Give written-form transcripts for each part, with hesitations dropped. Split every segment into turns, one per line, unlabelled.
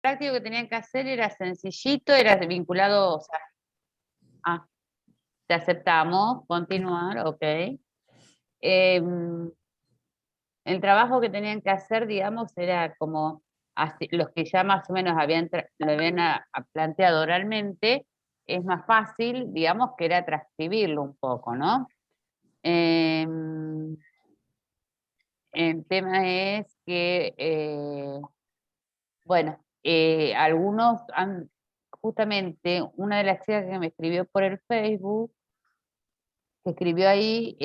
práctico que tenían que hacer era sencillito, era vinculado, o sea, te aceptamos, continuar, ok. El trabajo que tenían que hacer, digamos, era como los que ya más o menos lo habían planteado oralmente, es más fácil, digamos, que era transcribirlo un poco, ¿no? El tema es que, bueno, algunos justamente una de las chicas que me escribió por el Facebook, que escribió ahí,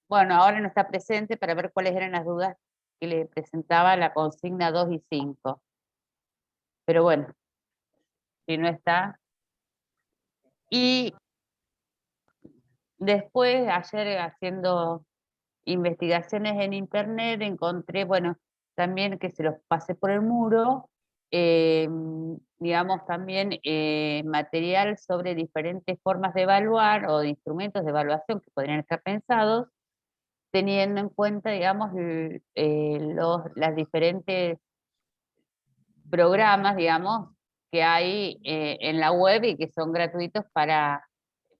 bueno, ahora no está presente para ver cuáles eran las dudas que le presentaba la consigna 2 y 5. Pero bueno, si no está. Y después, ayer haciendo investigaciones en internet, encontré, bueno, también que se los pasé por el muro, digamos también material sobre diferentes formas de evaluar o de instrumentos de evaluación que podrían estar pensados, teniendo en cuenta, digamos, las diferentes programas, digamos, que hay en la web y que son gratuitos para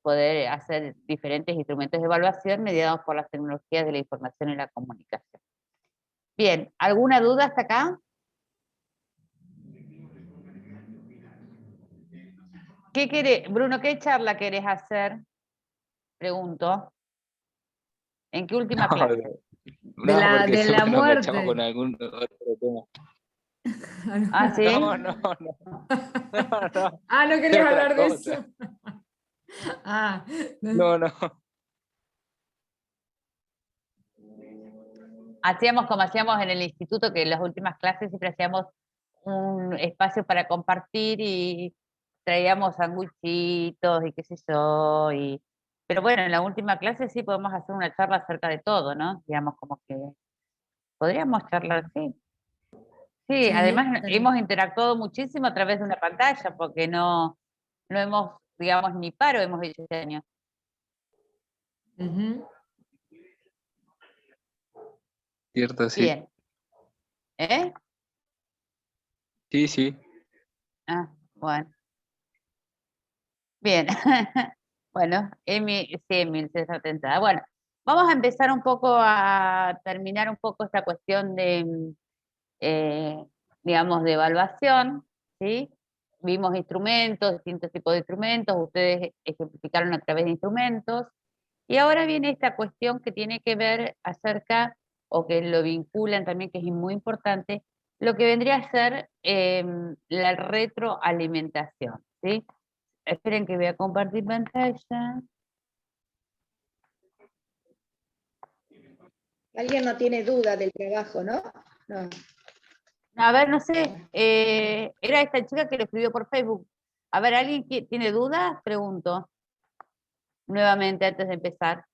poder hacer diferentes instrumentos de evaluación mediados por las tecnologías de la información y la comunicación. Bien, ¿alguna duda hasta acá? ¿Qué querés, Bruno, qué charla querés hacer? Pregunto. ¿En qué última clase?
No, porque
de la
siempre nos enganchamos
muerte.
con algún otro tema.
¿Ah, sí?
No. No.
Ah, ¿no querías
Otra
hablar de
cosa.
eso? Ah,
No.
Hacíamos como hacíamos en el instituto, que en las últimas clases siempre hacíamos un espacio para compartir y traíamos sanguichitos y qué sé yo. Pero bueno, en la última clase sí podemos hacer una charla acerca de todo, ¿no? Digamos, como que podríamos charlar, sí. Sí,
sí,
además hemos interactuado muchísimo a través de una pantalla, porque no hemos, digamos, ni paro hemos hecho este año.
Ujú.
Cierto, sí.
Bien. ¿Eh?
Sí.
Ah, bueno. Bien. Bueno, sí, Emil, se está tentada. Bueno, vamos a empezar un poco a terminar un poco esta cuestión de, eh, digamos, de evaluación, ¿sí? Vimos instrumentos, distintos tipos de instrumentos, ustedes ejemplificaron a través de instrumentos, y ahora viene esta cuestión que tiene que ver acerca, o que lo vinculan también, que es muy importante, lo que vendría a ser la retroalimentación, ¿sí? Esperen que voy a compartir pantalla.
Alguien no tiene duda del trabajo, ¿no? No.
A ver, no sé, era esta chica que lo escribió por Facebook. A ver, ¿alguien tiene dudas? Pregunto nuevamente antes de empezar.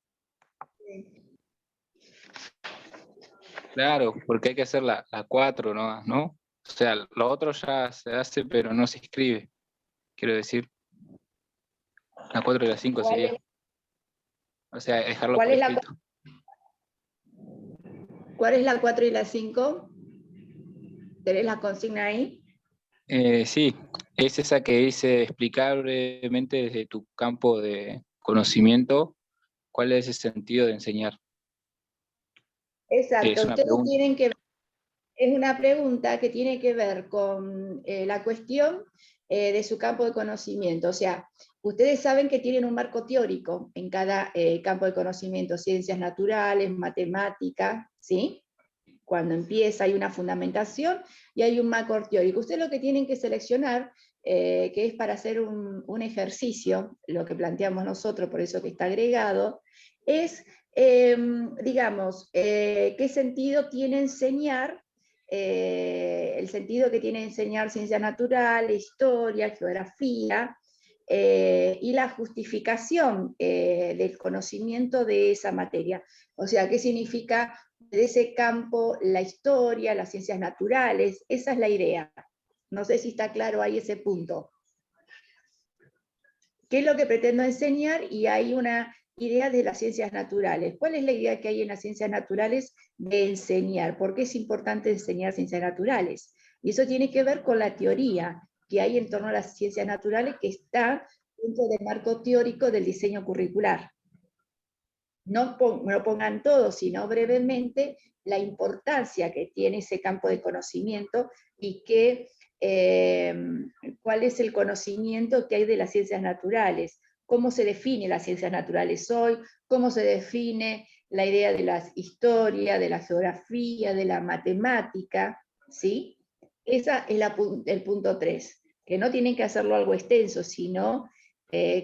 Claro, porque hay que hacer la 4, ¿no? O sea, lo otro ya se hace, pero no se escribe. Quiero decir, la 4 y la 5
¿Cuál
sería.
es,
O sea, dejarlo
cuál
por
es la,
escrito.
¿Cuál es la 4 y la 5? ¿Tenés la consigna ahí?
Sí, es esa que dice explicar brevemente desde tu campo de conocimiento cuál es el sentido de enseñar.
Exacto,
Es una
ustedes
pregunta.
tienen que, es una pregunta que tiene que ver con la cuestión de su campo de conocimiento. O sea, ustedes saben que tienen un marco teórico en cada campo de conocimiento, ciencias naturales, matemáticas, ¿sí? Cuando empieza hay una fundamentación y hay un marco teórico. Ustedes lo que tienen que seleccionar, que es para hacer un ejercicio, lo que planteamos nosotros, por eso que está agregado, es, digamos, qué sentido tiene enseñar, el sentido que tiene enseñar ciencia natural, historia, geografía, y la justificación del conocimiento de esa materia. O sea, ¿qué significa de ese campo la historia, las ciencias naturales? Esa es la idea. No sé si está claro ahí ese punto. ¿Qué es lo que pretendo enseñar? Y hay una ideas de las ciencias naturales. ¿Cuál es la idea que hay en las ciencias naturales de enseñar? ¿Por qué es importante enseñar ciencias naturales? Y eso tiene que ver con la teoría que hay en torno a las ciencias naturales, que está dentro del marco teórico del diseño curricular. No pongan todo, sino brevemente la importancia que tiene ese campo de conocimiento y cuál es el conocimiento que hay de las ciencias naturales, cómo se define las ciencias naturales hoy, cómo se define la idea de la historia, de la geografía, de la matemática, ¿sí? Ese es el punto 3, que no tienen que hacerlo algo extenso, sino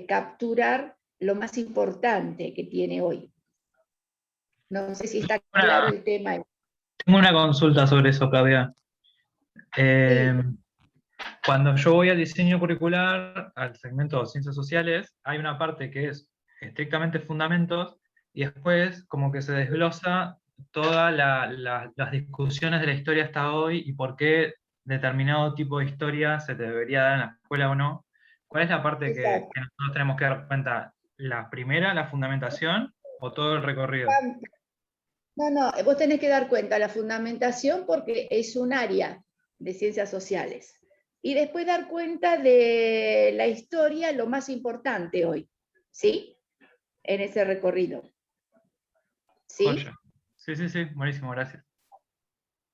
capturar lo más importante que tiene hoy. No sé si está claro el tema.
Tengo una consulta sobre eso, Claudia. Cuando yo voy al diseño curricular, al segmento de ciencias sociales, hay una parte que es estrictamente fundamentos, y después como que se desglosa todas las discusiones de la historia hasta hoy, y por qué determinado tipo de historia se te debería dar en la escuela o no. ¿Cuál es la parte que nosotros tenemos que dar cuenta? ¿La primera, la fundamentación, o todo el recorrido?
No, vos tenés que dar cuenta de la fundamentación porque es un área de ciencias sociales. Y después dar cuenta de la historia, lo más importante hoy, ¿sí? En ese recorrido. ¿Sí?
Joya. Sí, buenísimo, gracias.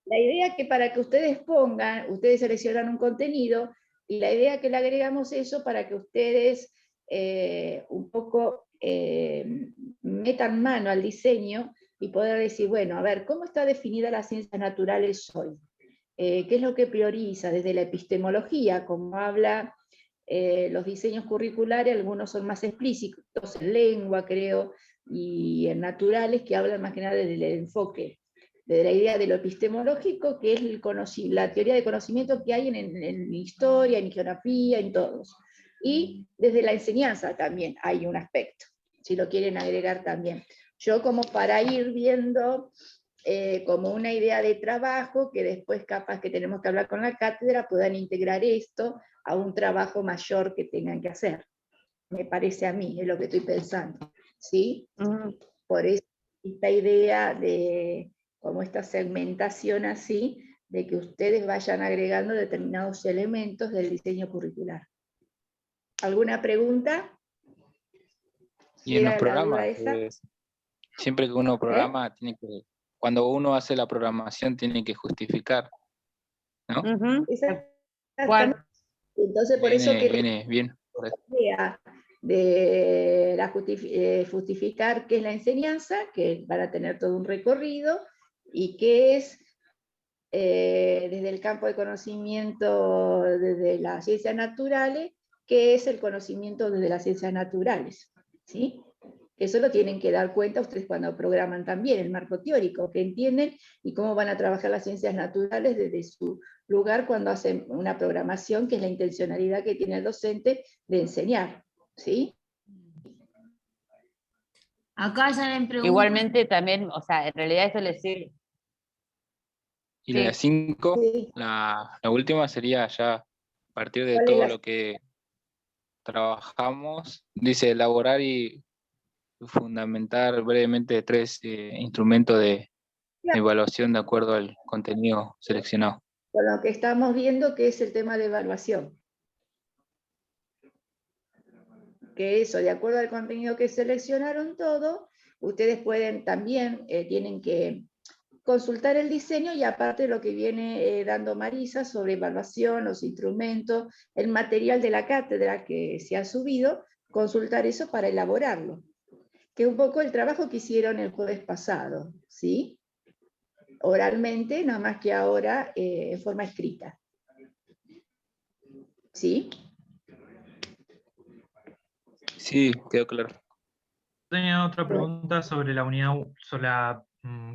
La idea es que para que ustedes ustedes seleccionan un contenido, y la idea que le agregamos eso para que ustedes un poco metan mano al diseño y poder decir, bueno, a ver, ¿cómo está definida las ciencias naturales hoy? ¿Qué es lo que prioriza desde la epistemología? Como habla los diseños curriculares, algunos son más explícitos, en lengua, creo, y en naturales, que hablan más que nada del enfoque, de la idea de lo epistemológico, que es la teoría de conocimiento que hay en historia, en geografía, en todos. Y desde la enseñanza también hay un aspecto, si lo quieren agregar también. Yo como para ir viendo como una idea de trabajo, que después capaz que tenemos que hablar con la cátedra, puedan integrar esto a un trabajo mayor que tengan que hacer. Me parece a mí, es lo que estoy pensando. ¿Sí? Por eso esta idea de como esta segmentación así, de que ustedes vayan agregando determinados elementos del diseño curricular. ¿Alguna pregunta?
Y en los programas, siempre que uno programa, tiene que, cuando uno hace la programación, tiene que justificar, ¿no?
Exactamente. Entonces, por eso que
viene bien.
De justificar qué es la enseñanza, que van a tener todo un recorrido, y qué es desde el campo de conocimiento desde las ciencias naturales, qué es el conocimiento desde las ciencias naturales, ¿sí? Eso lo tienen que dar cuenta ustedes cuando programan también el marco teórico, que entienden y cómo van a trabajar las ciencias naturales desde su lugar cuando hacen una programación, que es la intencionalidad que tiene el docente de enseñar, ¿sí?
Acá ya le pregunto.
Igualmente también, o sea, en realidad eso le sirve.
Y la 5, la última sería ya a partir de todo lo que trabajamos, dice elaborar y fundamentar brevemente 3 instrumentos de evaluación de acuerdo al contenido seleccionado.
Con lo que estamos viendo, que es el tema de evaluación. Que eso, de acuerdo al contenido que seleccionaron todo, ustedes pueden también, tienen que consultar el diseño, y aparte lo que viene dando Marisa sobre evaluación, los instrumentos, el material de la cátedra que se ha subido, consultar eso para elaborarlo. Que es un poco el trabajo que hicieron el jueves pasado, ¿sí? Oralmente, nada más que ahora en forma escrita. ¿Sí?
Sí, quedó claro.
Tenía otra pregunta sobre la unidad, sobre la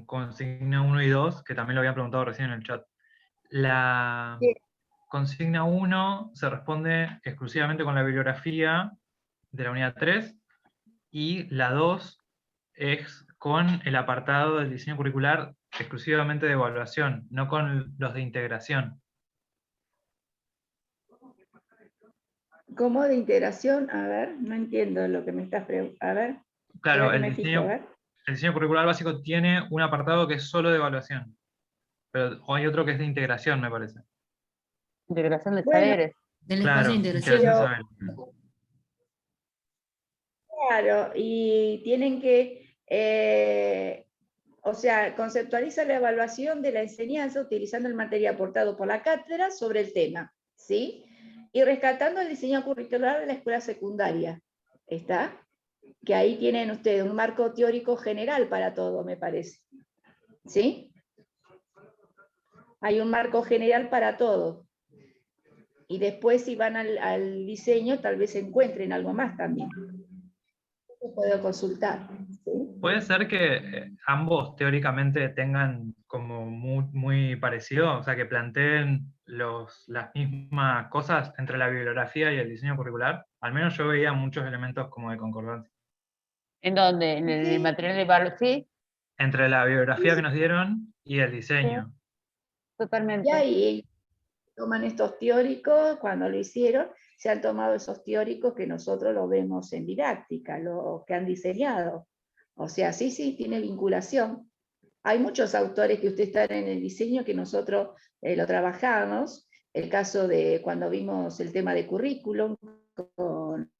consigna 1 y 2, que también lo habían preguntado recién en el chat. La consigna 1 se responde exclusivamente con la bibliografía de la unidad 3, y la 2 es con el apartado del diseño curricular exclusivamente de evaluación, no con los de integración.
¿Cómo de integración? A ver, no entiendo lo que me estás preguntando. A ver.
Claro,
Espera que
el
me fijo, a
diseño,
ver.
el diseño curricular básico tiene un apartado que es solo de evaluación, pero hay otro que es de integración, me parece.
Integración de
Bueno,
saberes.
Del espacio
Claro,
de
integración de
integración.
saberes.
claro, y tienen que, o sea, conceptualizar la evaluación de la enseñanza utilizando el material aportado por la cátedra sobre el tema, ¿sí? Y rescatando el diseño curricular de la escuela secundaria, ¿está? Que ahí tienen ustedes un marco teórico general para todo, me parece, ¿sí? Hay un marco general para todo. Y después si van al diseño, tal vez encuentren algo más también. Lo puedo consultar, ¿sí?
Puede ser que ambos teóricamente tengan como muy parecido, o sea, que planteen las mismas cosas entre la bibliografía y el diseño curricular. Al menos yo veía muchos elementos como de concordancia.
¿En dónde? ¿En el
Sí.
material de evaluación? Sí,
Entre la bibliografía que nos dieron y el diseño.
Y
totalmente.
ahí toman estos teóricos, cuando lo hicieron, se han tomado esos teóricos que nosotros lo vemos en didáctica, los que han diseñado. O sea, sí, sí, tiene vinculación. Hay muchos autores que ustedes están en el diseño que nosotros lo trabajamos. El caso de cuando vimos el tema de currículum con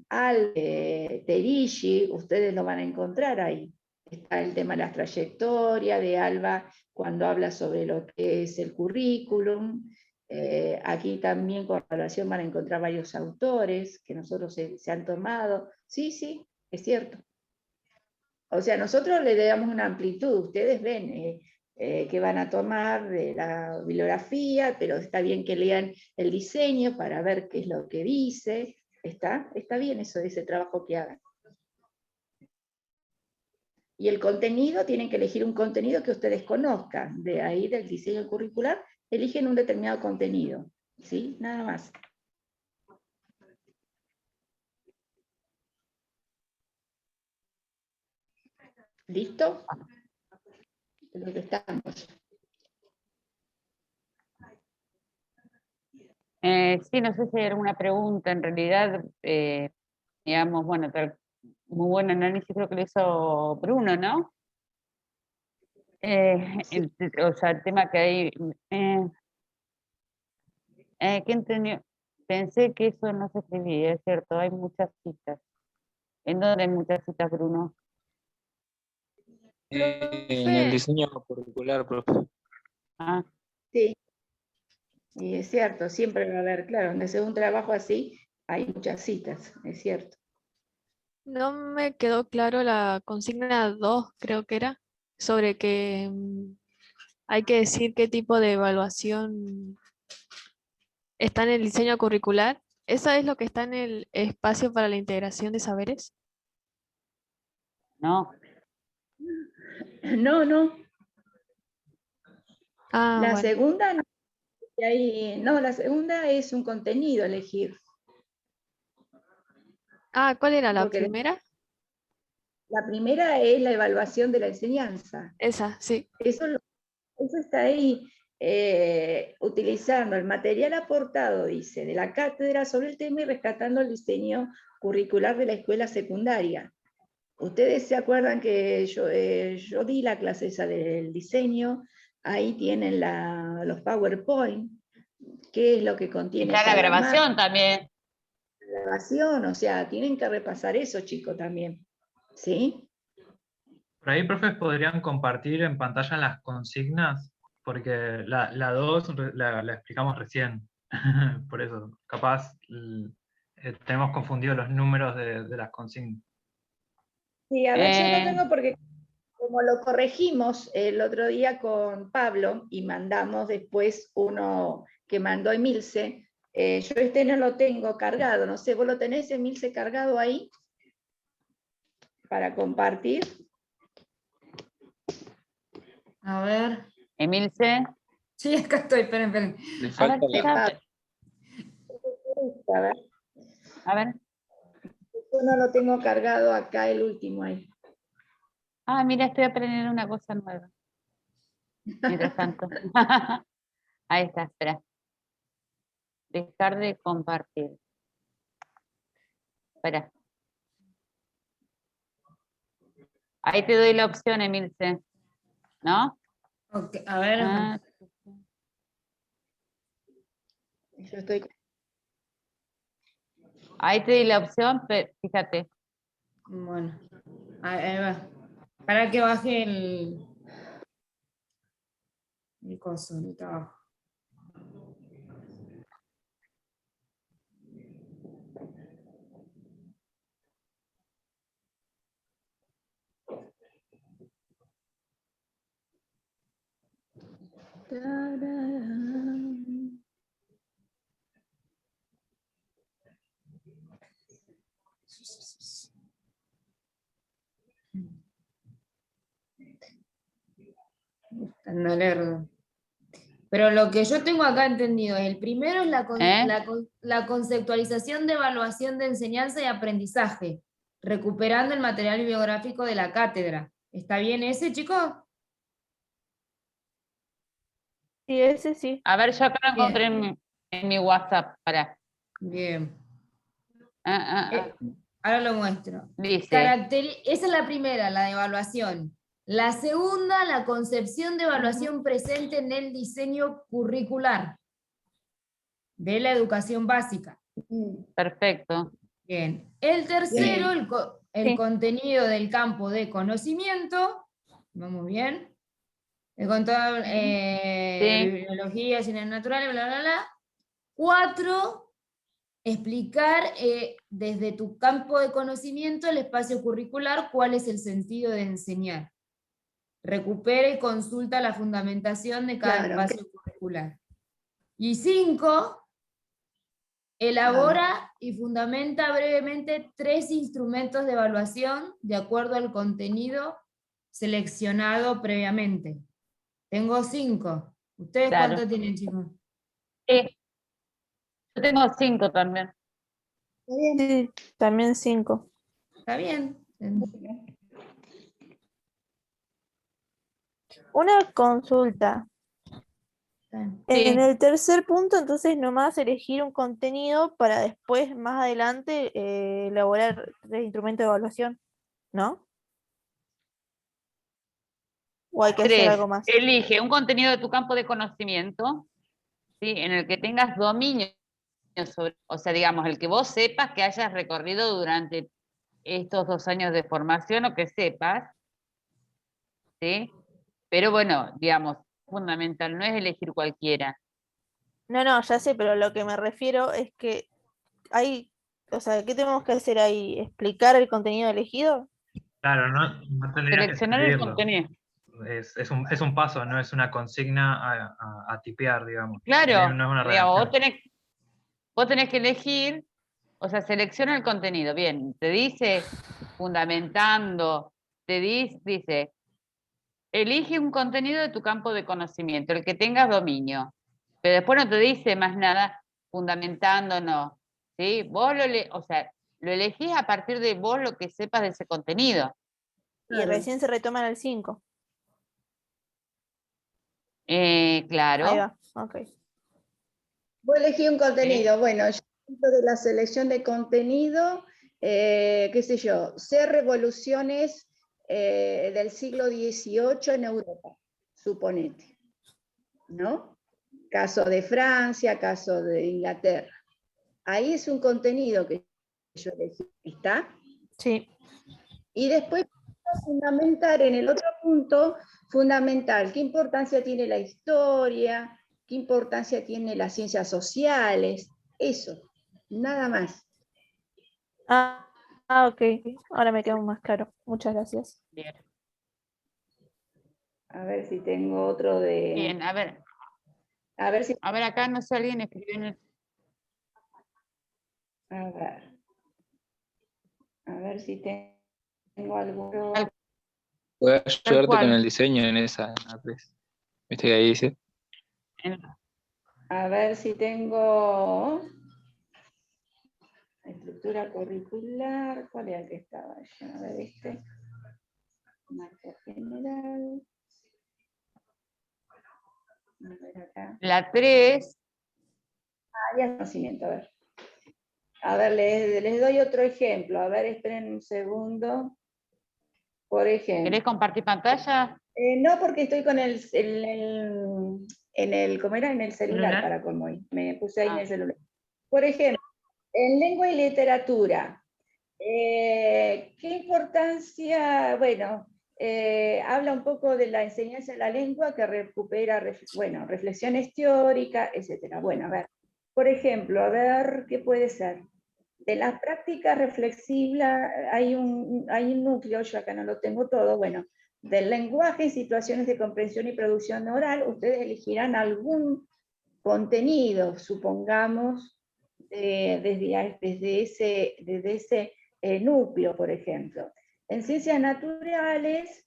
Al, Terigi, ustedes lo van a encontrar ahí. Está el tema de las trayectorias de Alba cuando habla sobre lo que es el currículum. Aquí también con relación van a encontrar varios autores que nosotros se han tomado. Sí, sí, es cierto. O sea, nosotros le damos una amplitud, ustedes ven que van a tomar de la bibliografía, pero está bien que lean el diseño para ver qué es lo que dice. Está bien eso, ese trabajo que hagan. Y el contenido, tienen que elegir un contenido que ustedes conozcan. De ahí, del diseño curricular, eligen un determinado contenido. ¿Sí? Nada más. ¿Listo? De lo que estamos.
Sí, no sé si hay alguna pregunta. En realidad, digamos, bueno, muy buen análisis creo que lo hizo Bruno, ¿no? O sea, el tema que hay, ¿qué entendió? Pensé que eso no se escribía, es cierto, hay muchas citas. ¿En dónde hay muchas citas, Bruno?
En el diseño curricular, profe.
Ah,
Sí, y es cierto, siempre va a haber, claro, donde se un trabajo así, hay muchas citas, es cierto.
No me quedó claro la consigna 2, creo que era, sobre que hay que decir qué tipo de evaluación está en el diseño curricular. ¿Eso es lo que está en el espacio para la integración de saberes?
no.
No, no,
Ah,
la
bueno.
segunda no, no, la segunda es un contenido elegir,
Ah, ¿cuál era la
porque
primera?
la primera es la evaluación de la enseñanza.
Esa, sí.
Eso está ahí, utilizando el material aportado, dice, de la cátedra sobre el tema y rescatando el diseño curricular de la escuela secundaria. Ustedes se acuerdan que yo di la clase esa del diseño, ahí tienen los PowerPoint, qué es lo que contiene
Está la
cada
grabación también.
grabación, o sea, tienen que repasar eso, chicos, también. ¿Sí?
Por ahí, profes, podrían compartir en pantalla las consignas, porque la 2 la explicamos recién. Por eso, capaz tenemos confundido los números de las consignas.
Sí, a ver, yo lo
Eh,
tengo porque como lo corregimos el otro día con Pablo y mandamos después uno que mandó Emilce, yo este no lo tengo cargado, no sé, ¿vos lo tenés, Emilce, cargado ahí para compartir?
A ver.
Emilce,
Sí, acá estoy, esperen.
Le
a ver,
falta
De
la,
Pablo. A ver,
a ver.
yo no lo tengo cargado acá el último ahí.
Ah, mira, estoy aprendiendo una cosa nueva. Mientras tanto. Ahí está, espera. Dejar de compartir. Espera. Ahí te doy la opción, Emilce. ¿No?
Ok, a ver.
Ah,
Yo estoy
ahí te di la opción, pero fíjate.
Bueno, ahí va. Para que baje el coso, el trabajo.
Tararán.
No lerdo. Pero lo que yo tengo acá entendido es, el primero es
¿Eh?
la conceptualización de evaluación de enseñanza y aprendizaje, recuperando el material bibliográfico de la cátedra. ¿Está bien ese, chicos?
Sí, ese sí.
A ver, yo acá lo encontré
Bien.
en mi WhatsApp. Para.
Bien.
Ah.
Ahora lo muestro.
Dice,
Esa es la primera, la de evaluación. La segunda, la concepción de evaluación presente en el diseño curricular de la educación básica.
perfecto.
Bien. El tercero,
Bien.
el
Sí.
contenido del campo de conocimiento. Vamos bien. Con toda
Sí.
biología, ciencias naturales, bla, bla, bla. 4, explicar desde tu campo de conocimiento el espacio curricular, cuál es el sentido de enseñar. Recupera y consulta la fundamentación de cada
Claro,
espacio curricular. Y 5, elabora y fundamenta brevemente 3 instrumentos de evaluación de acuerdo al contenido seleccionado previamente. Tengo 5. ¿Ustedes
Claro.
cuántos tienen, chicos?
Sí. Yo tengo 5 también.
está bien.
Sí, también 5.
¿Está bien?
Una consulta. En
Sí.
el tercer punto, entonces nomás elegir un contenido para después, más adelante, elaborar 3 instrumentos de evaluación, ¿no? ¿O hay que hacer
3.
algo más?
Elige un contenido de tu campo de conocimiento, ¿sí? En el que tengas dominio sobre, o sea, digamos, el que vos sepas que hayas recorrido durante estos 2 años de formación o que sepas, ¿sí? Pero bueno, digamos, fundamental, no es elegir cualquiera.
No, no, ya sé, pero lo que me refiero es que hay, o sea, ¿qué tenemos que hacer ahí? ¿Explicar el contenido elegido?
Claro, no tendrías que
Seleccionar el
escribirlo.
contenido.
Es un paso, no es una consigna a tipear, digamos.
Claro,
No es una
digamos,
redacción.
vos tenés que elegir, o sea, selecciona el contenido. Bien, te dice fundamentando, dice, elige un contenido de tu campo de conocimiento, el que tengas dominio. Pero después no te dice más nada fundamentando, no. ¿Sí? Vos o sea, lo elegís a partir de vos lo que sepas de ese contenido.
Y
Claro.
recién se retoma en el 5. Ahí
Claro.
va, ok.
Vos elegí un contenido.
¿Sí?
Bueno, yo dentro de la selección de contenido, qué sé yo, ser revoluciones del siglo XVIII en Europa, suponete, ¿no? Caso de Francia, caso de Inglaterra. Ahí es un contenido que yo elegí, ¿está?
Sí.
Y después fundamentar en el otro punto, fundamental, qué importancia tiene la historia, qué importancia tiene las ciencias sociales, eso, nada más.
Ok. Ahora me quedó más claro. Muchas gracias.
Bien.
A ver si tengo otro de...
Bien,
a ver si...
a ver, acá no sé, alguien escribió en el...
A ver si tengo alguno...
Voy a
Tal
ayudarte con
cual.
el diseño en esa, Andrés. ¿Viste que ahí dice?
A ver si tengo... Estructura curricular, ¿cuál era el que estaba? A ver, este... Marco general... A ver acá.
La 3,
Ya conocimiento, a ver. A ver, les doy otro ejemplo. A ver, esperen un segundo. Por ejemplo.
¿Querés compartir pantalla?
No, porque estoy con ¿cómo era? En el celular,
¿Celular?
para como hoy. Me puse ahí en
Ah.
el celular. Por ejemplo, en lengua y literatura, ¿qué importancia? Bueno, habla un poco de la enseñanza de la lengua que recupera, bueno, reflexiones teóricas, etcétera. Bueno, a ver, por ejemplo, a ver, ¿qué puede ser? De las prácticas reflexivas hay un núcleo, yo acá no lo tengo todo, bueno, del lenguaje en situaciones de comprensión y producción oral, ustedes elegirán algún contenido, supongamos, desde ese núcleo, por ejemplo. En ciencias naturales,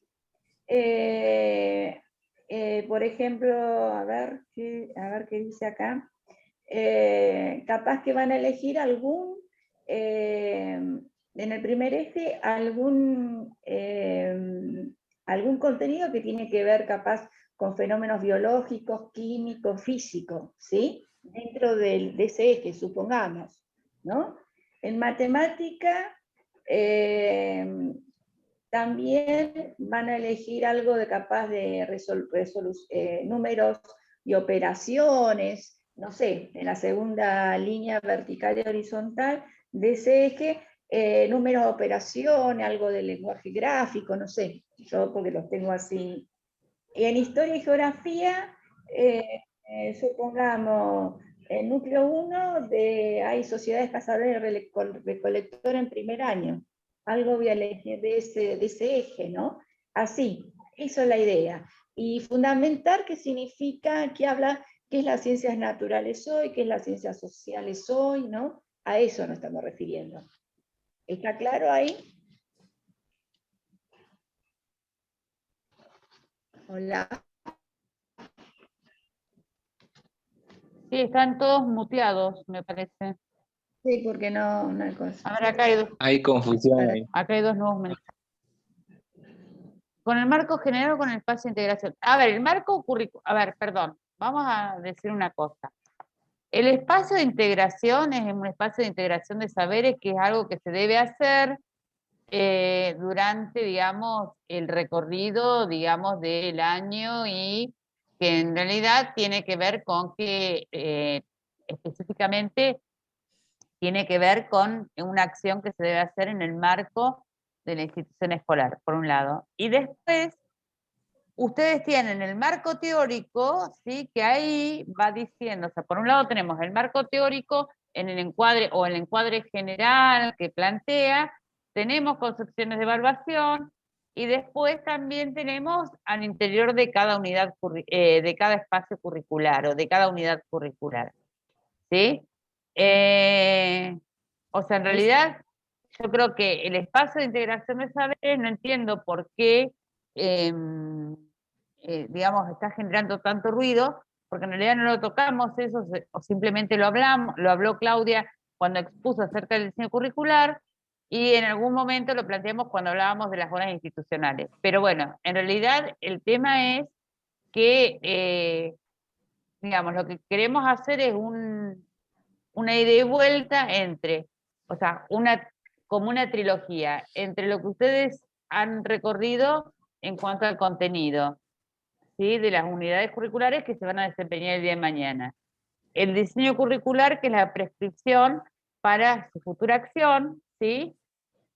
por ejemplo, a ver qué dice acá, capaz que van a elegir en el primer eje, algún contenido que tiene que ver capaz con fenómenos biológicos, químicos, físicos, ¿sí? Dentro de ese eje, supongamos, ¿no? En matemática, también van a elegir algo de capaz de números y operaciones, no sé, en la segunda línea vertical y horizontal de ese eje, números de operaciones, algo de lenguaje gráfico, no sé, yo porque los tengo así. Y en historia y geografía, supongamos, en núcleo 1 hay sociedades cazadoras y recolectoras en primer año. Algo voy a elegir de ese eje, ¿no? Así, eso es la idea. Y fundamentar qué significa, qué es las ciencias naturales hoy, qué es las ciencias sociales hoy, ¿no? A eso nos estamos refiriendo. ¿Está claro ahí? Hola.
Sí, están todos muteados, me parece.
Sí, porque no hay cosa.
A ver,
Hay confusión ahí.
acá hay dos nuevos mensajes. ¿Con el marco general o con el espacio de integración? A ver, el marco curricular, a ver, perdón, vamos a decir una cosa. El espacio de integración es un espacio de integración de saberes que es algo que se debe hacer durante, digamos, el recorrido, digamos, del año y que en realidad tiene que ver con que específicamente tiene que ver con una acción que se debe hacer en el marco de la institución escolar, por un lado. Y después, ustedes tienen el marco teórico, ¿sí? Que ahí va diciendo, o sea, por un lado tenemos el marco teórico en el encuadre o el encuadre general que plantea, tenemos concepciones de evaluación y después también tenemos al interior de cada unidad, de cada espacio curricular o de cada unidad curricular, ¿sí? O sea, en realidad yo creo que el espacio de integración de saberes no entiendo por qué digamos, está generando tanto ruido, porque en realidad no lo tocamos eso, o simplemente lo hablamos, lo habló Claudia cuando expuso acerca del diseño curricular, y en algún momento lo planteamos cuando hablábamos de las horas institucionales. Pero bueno, en realidad el tema es que, digamos, lo que queremos hacer es una ida y vuelta entre, o sea, como una trilogía, entre lo que ustedes han recorrido en cuanto al contenido, ¿sí? De las unidades curriculares que se van a desempeñar el día de mañana. El diseño curricular, que es la prescripción para su futura acción, ¿sí?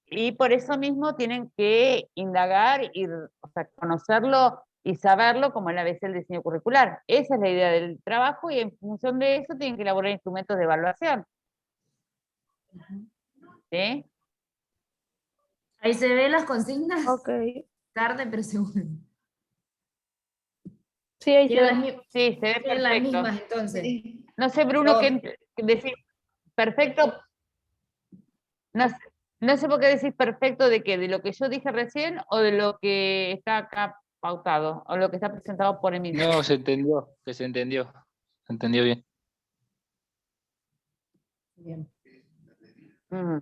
Y por eso mismo tienen que indagar y, o sea, conocerlo y saberlo como es la vez el diseño curricular. Esa es la idea del trabajo y en función de eso tienen que elaborar instrumentos de evaluación. ¿Sí?
Ahí se ven las consignas.
Ok.
Tarde, pero seguro.
Sí, ahí se
Tienen
ve.
las, mi-
Sí, se ve
tienen las
perfecto.
mismas entonces.
No sé, Bruno,
No.
qué decir perfecto. No, no sé por qué decís perfecto de qué, de lo que yo dije recién o de lo que está acá pautado, o lo que está presentado por Emilio.
No, se entendió, que se entendió. Se entendió bien.
Bien.
Mm.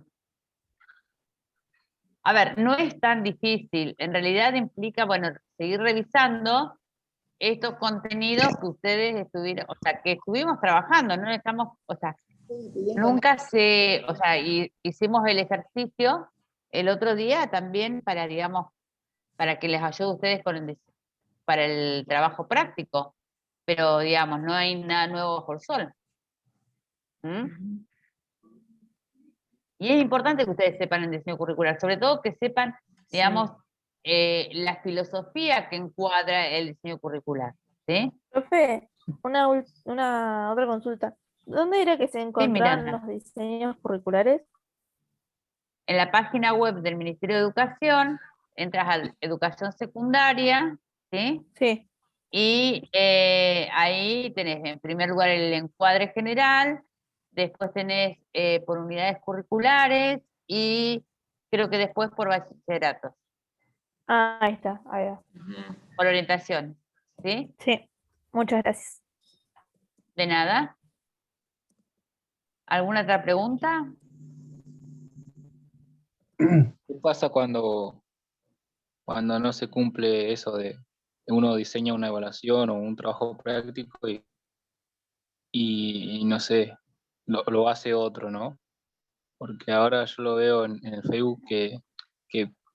A ver, no es tan difícil. En realidad implica, bueno, seguir revisando estos contenidos que ustedes estuvieron, o sea, que estuvimos trabajando, no estamos, o sea, nunca o sea, hicimos el ejercicio el otro día también para, digamos, para que les ayude a ustedes para el trabajo práctico, pero digamos, no hay nada nuevo bajo el sol. ¿Mm? Y es importante que ustedes sepan el diseño curricular, sobre todo que sepan, digamos, la filosofía que encuadra el diseño curricular. ¿Sí?
Profe, una otra consulta. ¿Dónde era que se encontraban
Miranda.
los diseños curriculares?
En la página web del Ministerio de Educación, entras a Educación Secundaria, ¿sí?
Sí.
Y ahí tenés en primer lugar el encuadre general, después tenés por unidades curriculares y creo que después por bachilleratos,
Ah, ahí está, ahí va.
por orientación, ¿sí?
Sí, muchas gracias.
De nada. ¿Alguna otra pregunta?
¿Qué pasa cuando no se cumple eso de uno diseña una evaluación o un trabajo práctico y no sé, lo hace otro, ¿no? Porque ahora yo lo veo en el Facebook que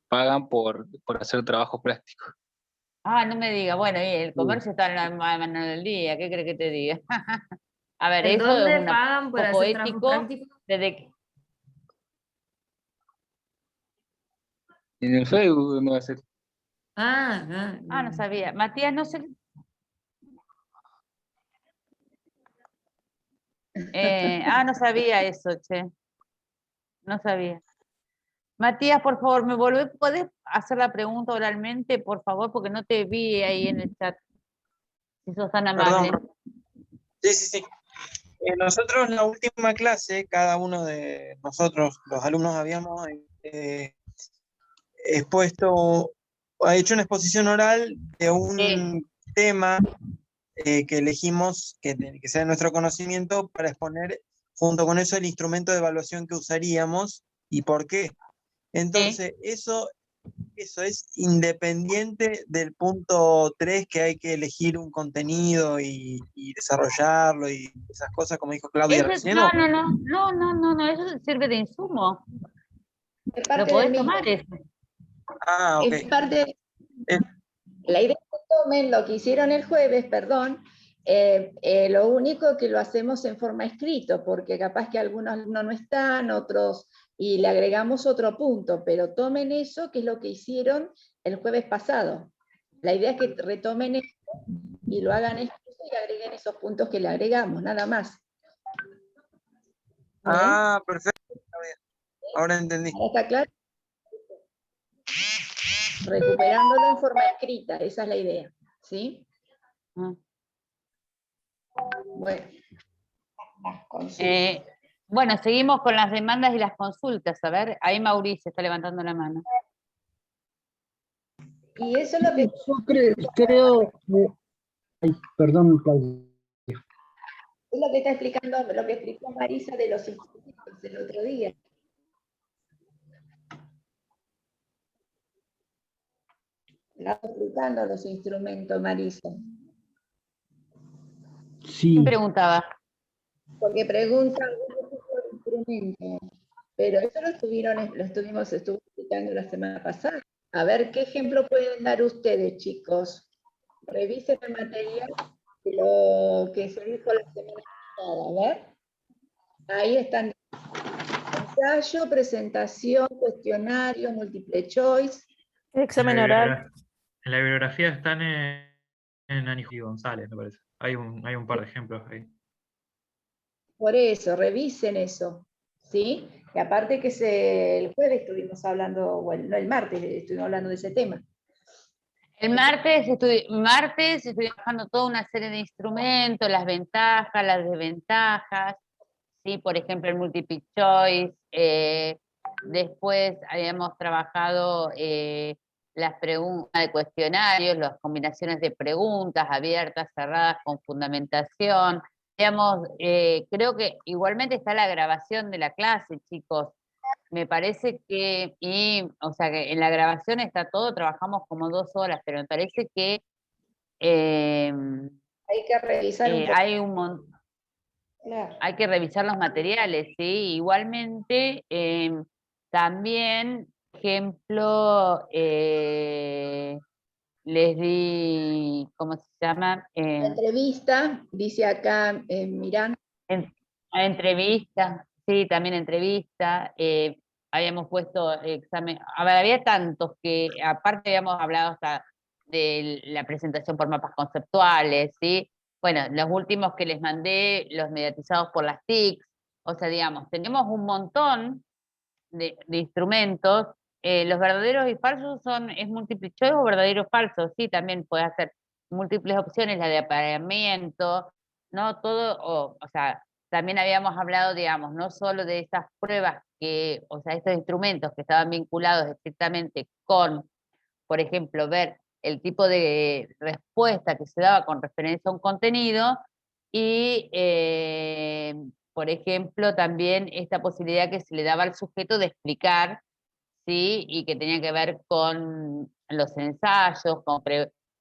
pagan por hacer trabajo práctico.
Ah, no me diga. Bueno, y el comercio está en la mano del día. ¿Qué crees que te diga? A ver,
¿En
eso es
dónde
un
pagan por
poco
hacer trabajo
ético
práctico?
desde que...
En el Facebook no va a ser.
Ah, no sabía. Matías, no sé. No sabía eso, che. No sabía. Matías, por favor, ¿podés hacer la pregunta oralmente, por favor? Porque no te vi ahí en el chat. Si sos tan amable.
Perdón. Sí. Nosotros en la última clase, cada uno de nosotros, los alumnos, habíamos ha hecho una exposición oral de un tema que elegimos que sea de nuestro conocimiento para exponer junto con eso el instrumento de evaluación que usaríamos y por qué. Entonces, eso es independiente del punto 3 que hay que elegir un contenido y desarrollarlo y esas cosas, como dijo Claudia recién.
No, eso sirve de insumo.
Es
Lo
parte
podés
del mismo.
tomar eso.
Ah, ok.
Es parte, la idea es que tomen lo que hicieron el jueves, perdón, lo único que lo hacemos en forma escrito, porque capaz que algunos no están, otros, y le agregamos otro punto, pero tomen eso, que es lo que hicieron el jueves pasado. La idea es que retomen eso y lo hagan escrito y agreguen esos puntos que le agregamos, nada más.
Ah, perfecto. Ahora entendí.
¿Está claro? Recuperándolo en forma escrita, esa es la idea, ¿sí? Bueno.
Bueno, seguimos con las demandas y las consultas. A ver, ahí Mauricio está levantando la mano.
Y eso es lo que...
Yo creo que... Ay, perdón, Claudia.
Es lo que está explicando, lo que explicó Marisa de los instrumentos el otro día. La está explicando los instrumentos, Marisa.
Sí.
¿Quién preguntaba?
Porque pregunta algún tipo de instrumento. Pero eso lo estuvimos explicando la semana pasada. A ver, ¿qué ejemplo pueden dar ustedes, chicos? Revisen el material de lo que se dijo la semana pasada. A ver. Ahí están. Ensayo, presentación, cuestionario, multiple choice.
Examen oral.
En la bibliografía están en Anijo y González, me parece. Hay un par de ejemplos ahí.
Por eso, revisen eso, ¿sí? Y aparte que el jueves estuvimos hablando, bueno, no el martes, estuvimos hablando de ese tema.
El martes estoy trabajando toda una serie de instrumentos, las ventajas, las desventajas, ¿sí? Por ejemplo, el multiple choice. Después habíamos trabajado las preguntas de cuestionarios, las combinaciones de preguntas abiertas, cerradas, con fundamentación. Digamos, creo que igualmente está la grabación de la clase, chicos. Me parece que, o sea, que en la grabación está todo, trabajamos como 2 horas, pero me parece que
hay que revisar un poco.
hay un montón. Claro. Hay que revisar los materiales, ¿sí? Igualmente, también ejemplo, les di, ¿cómo se llama?
La entrevista, dice acá Miranda.
Entrevista, sí, también entrevista. Habíamos puesto examen. A ver, había tantos que, aparte habíamos hablado hasta de la presentación por mapas conceptuales, ¿sí? Bueno, los últimos que les mandé, los mediatizados por las TICs. O sea, digamos, tenemos un montón de instrumentos. Los verdaderos y falsos es multiple choice o verdaderos falsos, sí, también puede hacer múltiples opciones, la de apareamiento, ¿no? Todo, o sea, también habíamos hablado, digamos, no solo de esas pruebas que, o sea, estos instrumentos que estaban vinculados estrictamente con, por ejemplo, ver el tipo de respuesta que se daba con referencia a un contenido y, por ejemplo, también esta posibilidad que se le daba al sujeto de explicar, ¿sí? Y que tenía que ver con los ensayos,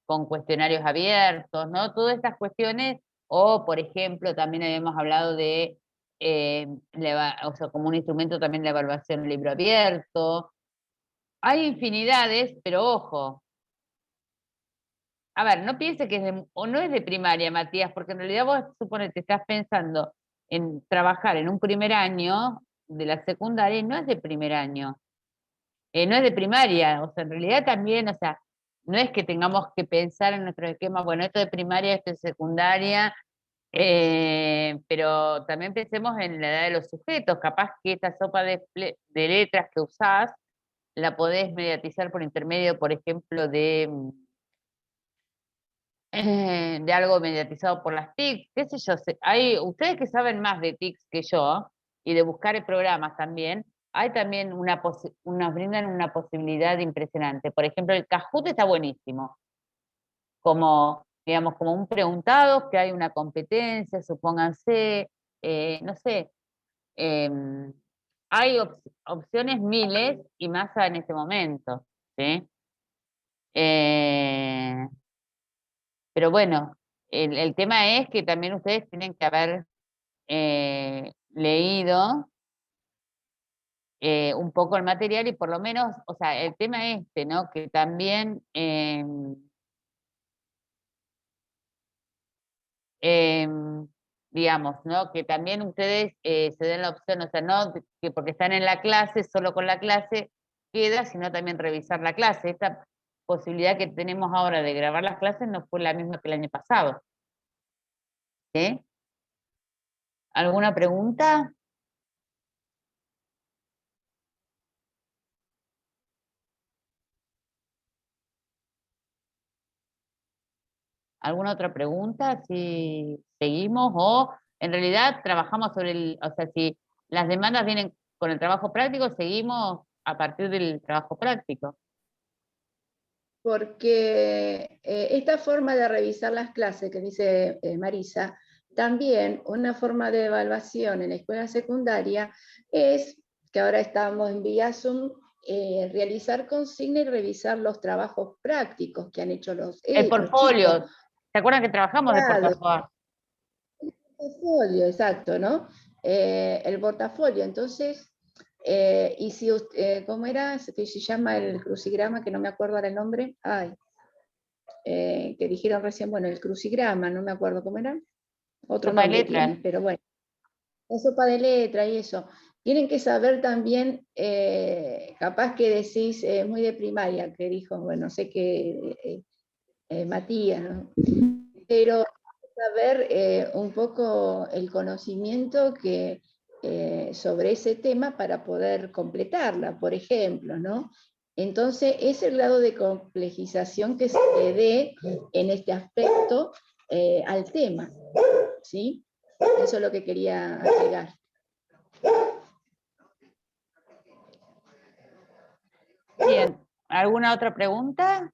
con cuestionarios abiertos, ¿no? Todas estas cuestiones, o por ejemplo, también habíamos hablado de, o sea, como un instrumento también la evaluación del libro abierto. Hay infinidades, pero ojo. A ver, no piense que o no es de primaria, Matías, porque en realidad vos suponete, estás pensando en trabajar en un primer año de la secundaria y no es de primer año. No es de primaria, o sea, en realidad también, o sea, no es que tengamos que pensar en nuestro esquema, bueno, esto de primaria, esto de secundaria, pero también pensemos en la edad de los sujetos, capaz que esta sopa de letras que usás, la podés mediatizar por intermedio, por ejemplo, de algo mediatizado por las TICs, qué sé yo, hay, ustedes que saben más de TICs que yo, y de buscar programas también, hay también nos brindan una posibilidad impresionante. Por ejemplo, el Kahoot está buenísimo, como, digamos, como un preguntado, que hay una competencia, supónganse, no sé, hay opciones miles y más en este momento, ¿sí? Pero bueno, el tema es que también ustedes tienen que haber leído un poco el material y por lo menos, o sea, el tema este, ¿no? Que también, digamos, ¿no? Que también ustedes se den la opción, o sea, no que porque están en la clase, solo con la clase queda, sino también revisar la clase. Esta posibilidad que tenemos ahora de grabar las clases no fue la misma que el año pasado. ¿Sí? ¿Alguna pregunta? ¿Alguna otra pregunta? Si seguimos o en realidad trabajamos sobre o sea, si las demandas vienen con el trabajo práctico, seguimos a partir del trabajo práctico.
Porque esta forma de revisar las clases que dice Marisa, también una forma de evaluación en la escuela secundaria es, que ahora estamos en vía Zoom, realizar consigna y revisar los trabajos prácticos que han hecho los
portfolio.
chicos.
¿Se acuerdan que trabajamos de
Claro.
portafolio?
El portafolio, exacto, ¿no? El portafolio, entonces, y si ¿cómo era? Se llama el crucigrama, que no me acuerdo ahora el nombre. Ay, que dijeron recién, bueno, el crucigrama, no me acuerdo cómo era. Otro
Sopa de
nombre
letras.
tiene, pero bueno. La sopa de letra y eso. Tienen que saber también, capaz que decís muy de primaria, que dijo, bueno, no sé qué, Matías, ¿no? Pero saber un poco el conocimiento que, sobre ese tema para poder completarla, por ejemplo, ¿no? Entonces, es el grado de complejización que se le dé en este aspecto al tema, ¿sí? Eso es lo que quería agregar.
Bien, ¿alguna otra pregunta?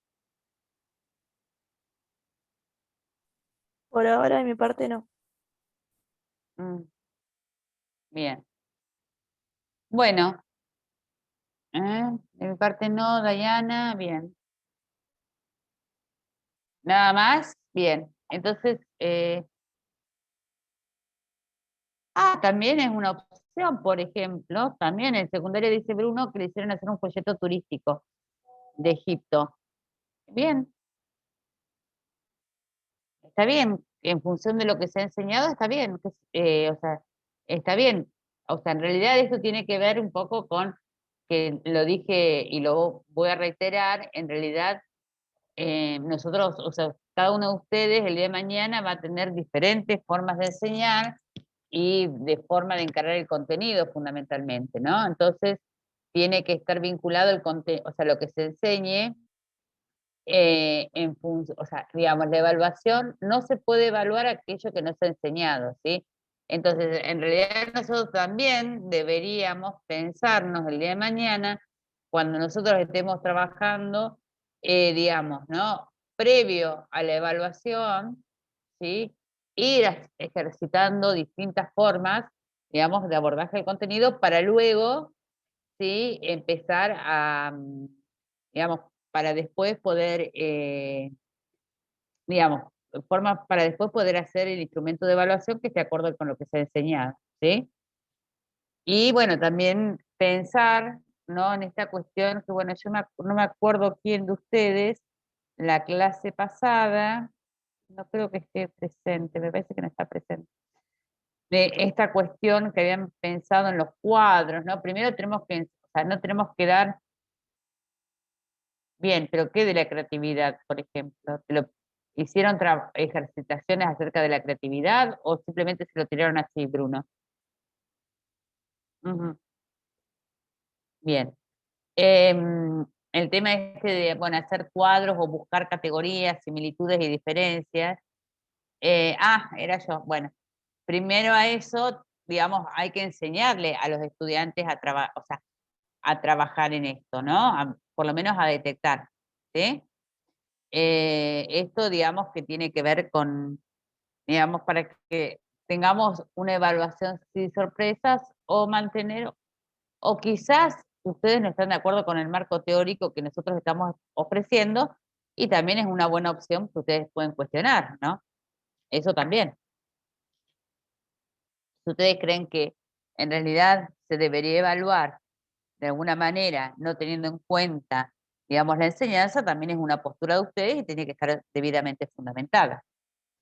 Por ahora, de mi parte, no.
Bien. Bueno, de mi parte no, Dayana, bien. ¿Nada más? Bien. Entonces, También es una opción, por ejemplo, también en secundaria dice Bruno que le hicieron hacer un folleto turístico de Egipto. Bien, está bien, en función de lo que se ha enseñado, está bien, o sea, está bien. O sea, en realidad esto tiene que ver un poco con, que lo dije y lo voy a reiterar, en realidad nosotros, o sea, cada uno de ustedes el día de mañana va a tener diferentes formas de enseñar y de forma de encarar el contenido fundamentalmente, ¿no? Entonces, tiene que estar vinculado el contenido, o sea, lo que se enseñe en función, o sea, digamos, la evaluación no se puede evaluar aquello que no se ha enseñado, ¿sí? Entonces, en realidad nosotros también deberíamos pensarnos el día de mañana, cuando nosotros estemos trabajando, digamos, ¿no? Previo a la evaluación, ¿sí? Ir ejercitando distintas formas, digamos, de abordaje del contenido para luego, ¿sí? Empezar a, digamos, para después poder, digamos, forma para después poder hacer el instrumento de evaluación que esté de acuerdo con lo que se ha enseñado, ¿sí? Y bueno, también pensar, ¿no? En esta cuestión que, bueno, no me acuerdo quién de ustedes, la clase pasada, no creo que esté presente, me parece que no está presente, de esta cuestión que habían pensado en los cuadros, ¿no? Primero tenemos que, o sea, no tenemos que dar, bien, pero ¿qué de la creatividad, por ejemplo? ¿Hicieron ejercitaciones acerca de la creatividad o simplemente se lo tiraron así, Bruno? Ujú. Bien. El tema este de, bueno, hacer cuadros o buscar categorías, similitudes y diferencias. Era yo. Bueno, primero a eso, digamos, hay que enseñarle a los estudiantes o sea, a trabajar en esto, ¿no? Por lo menos a detectar, ¿sí? Esto, digamos, que tiene que ver con, digamos, para que tengamos una evaluación sin sorpresas o mantener, o quizás ustedes no están de acuerdo con el marco teórico que nosotros estamos ofreciendo y también es una buena opción que ustedes pueden cuestionar, ¿no? Eso también. Si ustedes creen que en realidad se debería evaluar de alguna manera, no teniendo en cuenta, digamos, la enseñanza, también es una postura de ustedes y tiene que estar debidamente fundamentada,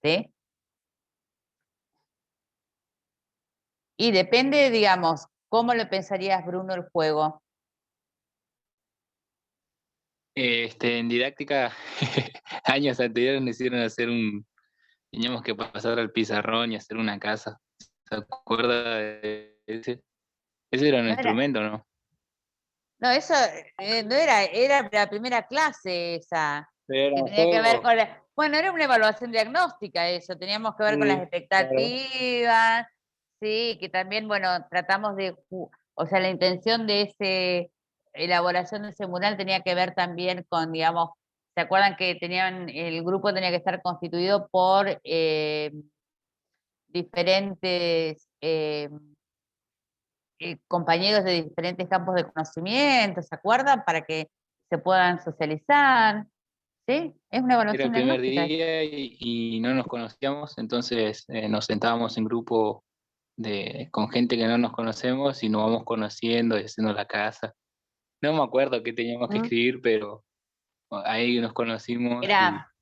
¿sí? Y depende, digamos, ¿cómo le pensarías, Bruno, el juego?
En didáctica, años anteriores nos hicieron teníamos que pasar al pizarrón y hacer una casa. ¿Se acuerda de ese? Ese era un
No era,
instrumento, ¿no?
no, eso no era la primera clase esa,
Pero
que
era un
tenía que ver
juego.
con bueno, era una evaluación diagnóstica eso, teníamos que ver con las
Sí, claro.
expectativas, sí, que también, bueno, tratamos de, o sea, la intención de elaboración de ese mural tenía que ver también con, digamos, ¿se acuerdan que el grupo tenía que estar constituido por diferentes compañeros de diferentes campos de conocimiento, ¿se acuerdan? Para que se puedan socializar, ¿sí? Es una
Era el
evaluación
primer
diagnóstica.
día y no nos conocíamos, entonces nos sentábamos en grupo con gente que no nos conocemos y nos vamos conociendo y haciendo la casa. No me acuerdo qué teníamos que
¿Mm?
escribir, pero ahí nos conocimos y
Era,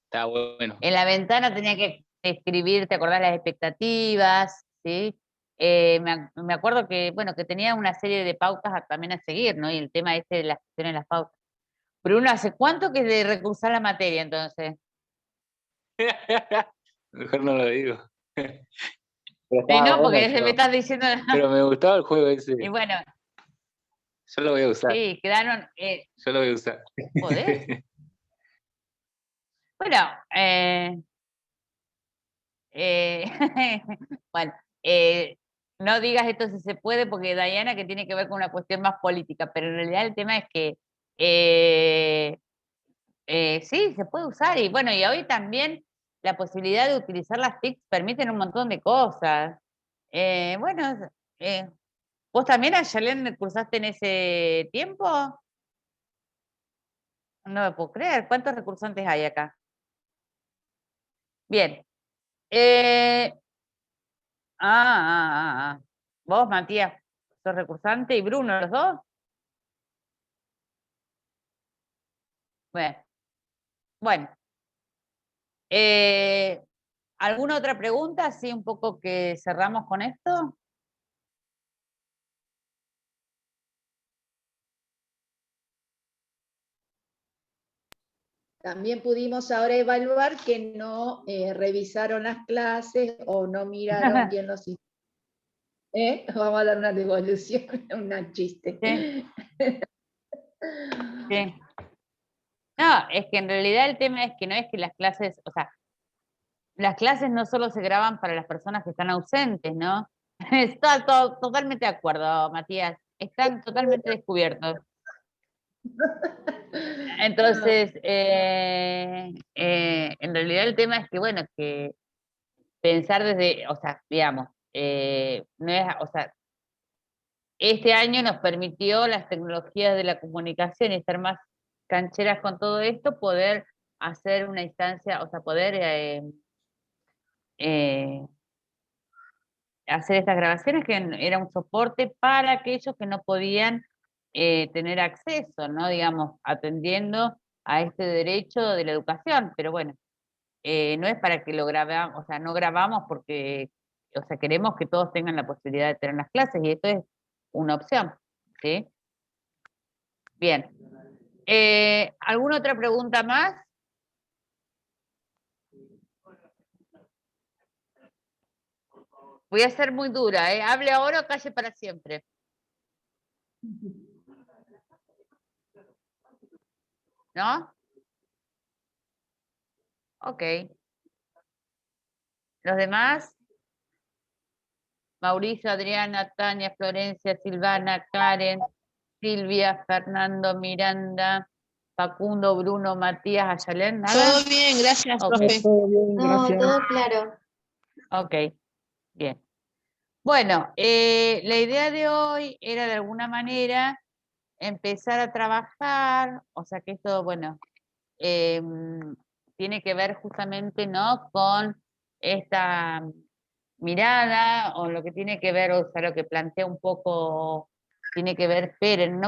estaba bueno.
en la ventana tenía que escribir, ¿te acordás las expectativas? ¿Sí? Me acuerdo que, bueno, que tenía una serie de pautas también a seguir, ¿no? Y el tema este de las cuestiones de las pautas. Bruno, ¿hace cuánto que de recursar la materia entonces?
Mejor no lo digo. Pero
Sí,
estaba
no,
bueno
porque se me
yo.
estás diciendo,
Pero me gustaba el juego ese.
y bueno,
Yo lo voy a usar.
sí, quedaron,
Yo lo voy a usar.
¿podés? Bueno, eh, bueno, no digas esto si se puede, porque Diana, que tiene que ver con una cuestión más política, pero en realidad el tema es que eh, sí, se puede usar, y bueno, y hoy también la posibilidad de utilizar las TIC permiten un montón de cosas. Bueno, ¿vos también, Ayalén, cursaste en ese tiempo? No me puedo creer, ¿cuántos recursantes hay acá? Bien. Vos, Matías, sos recursante y Bruno, ¿los dos? Bueno. ¿Alguna otra pregunta? Así un poco que cerramos con esto.
También pudimos ahora evaluar que no revisaron las clases o no miraron quién los hizo. Vamos a dar una devolución, un chiste.
Sí. Sí. No, es que en realidad el tema es que no es que las clases, o sea, las clases no solo se graban para las personas que están ausentes, ¿no? Está totalmente de acuerdo, Matías. Están totalmente descubiertos. Entonces, en realidad el tema es que, bueno, que pensar desde, o sea, digamos, no es, o sea, este año nos permitió las tecnologías de la comunicación y estar más cancheras con todo esto, poder hacer una instancia, o sea, poder hacer estas grabaciones que era un soporte para aquellos que no podían tener acceso, ¿no? Digamos, atendiendo a este derecho de la educación, pero bueno, no es para que lo grabamos, o sea, no grabamos porque, o sea, queremos que todos tengan la posibilidad de tener las clases y esto es una opción, ¿sí? Bien. ¿Alguna otra pregunta más? Voy a ser muy dura, ¿eh? Hable ahora o calle para siempre. ¿No? Ok. ¿Los demás? Mauricio, Adriana, Tania, Florencia, Silvana, Karen, Silvia, Fernando, Miranda, Facundo, Bruno, Matías, Ayalén, ¿nada?
Todo bien, gracias,
Ok.
profe.
Todo bien,
No,
gracias.
todo claro.
Ok, bien. Bueno, la idea de hoy era de alguna manera empezar a trabajar, o sea que esto, bueno, tiene que ver justamente, ¿no? Con esta mirada, o lo que tiene que ver, o sea, lo que plantea un poco, tiene que ver, esperen,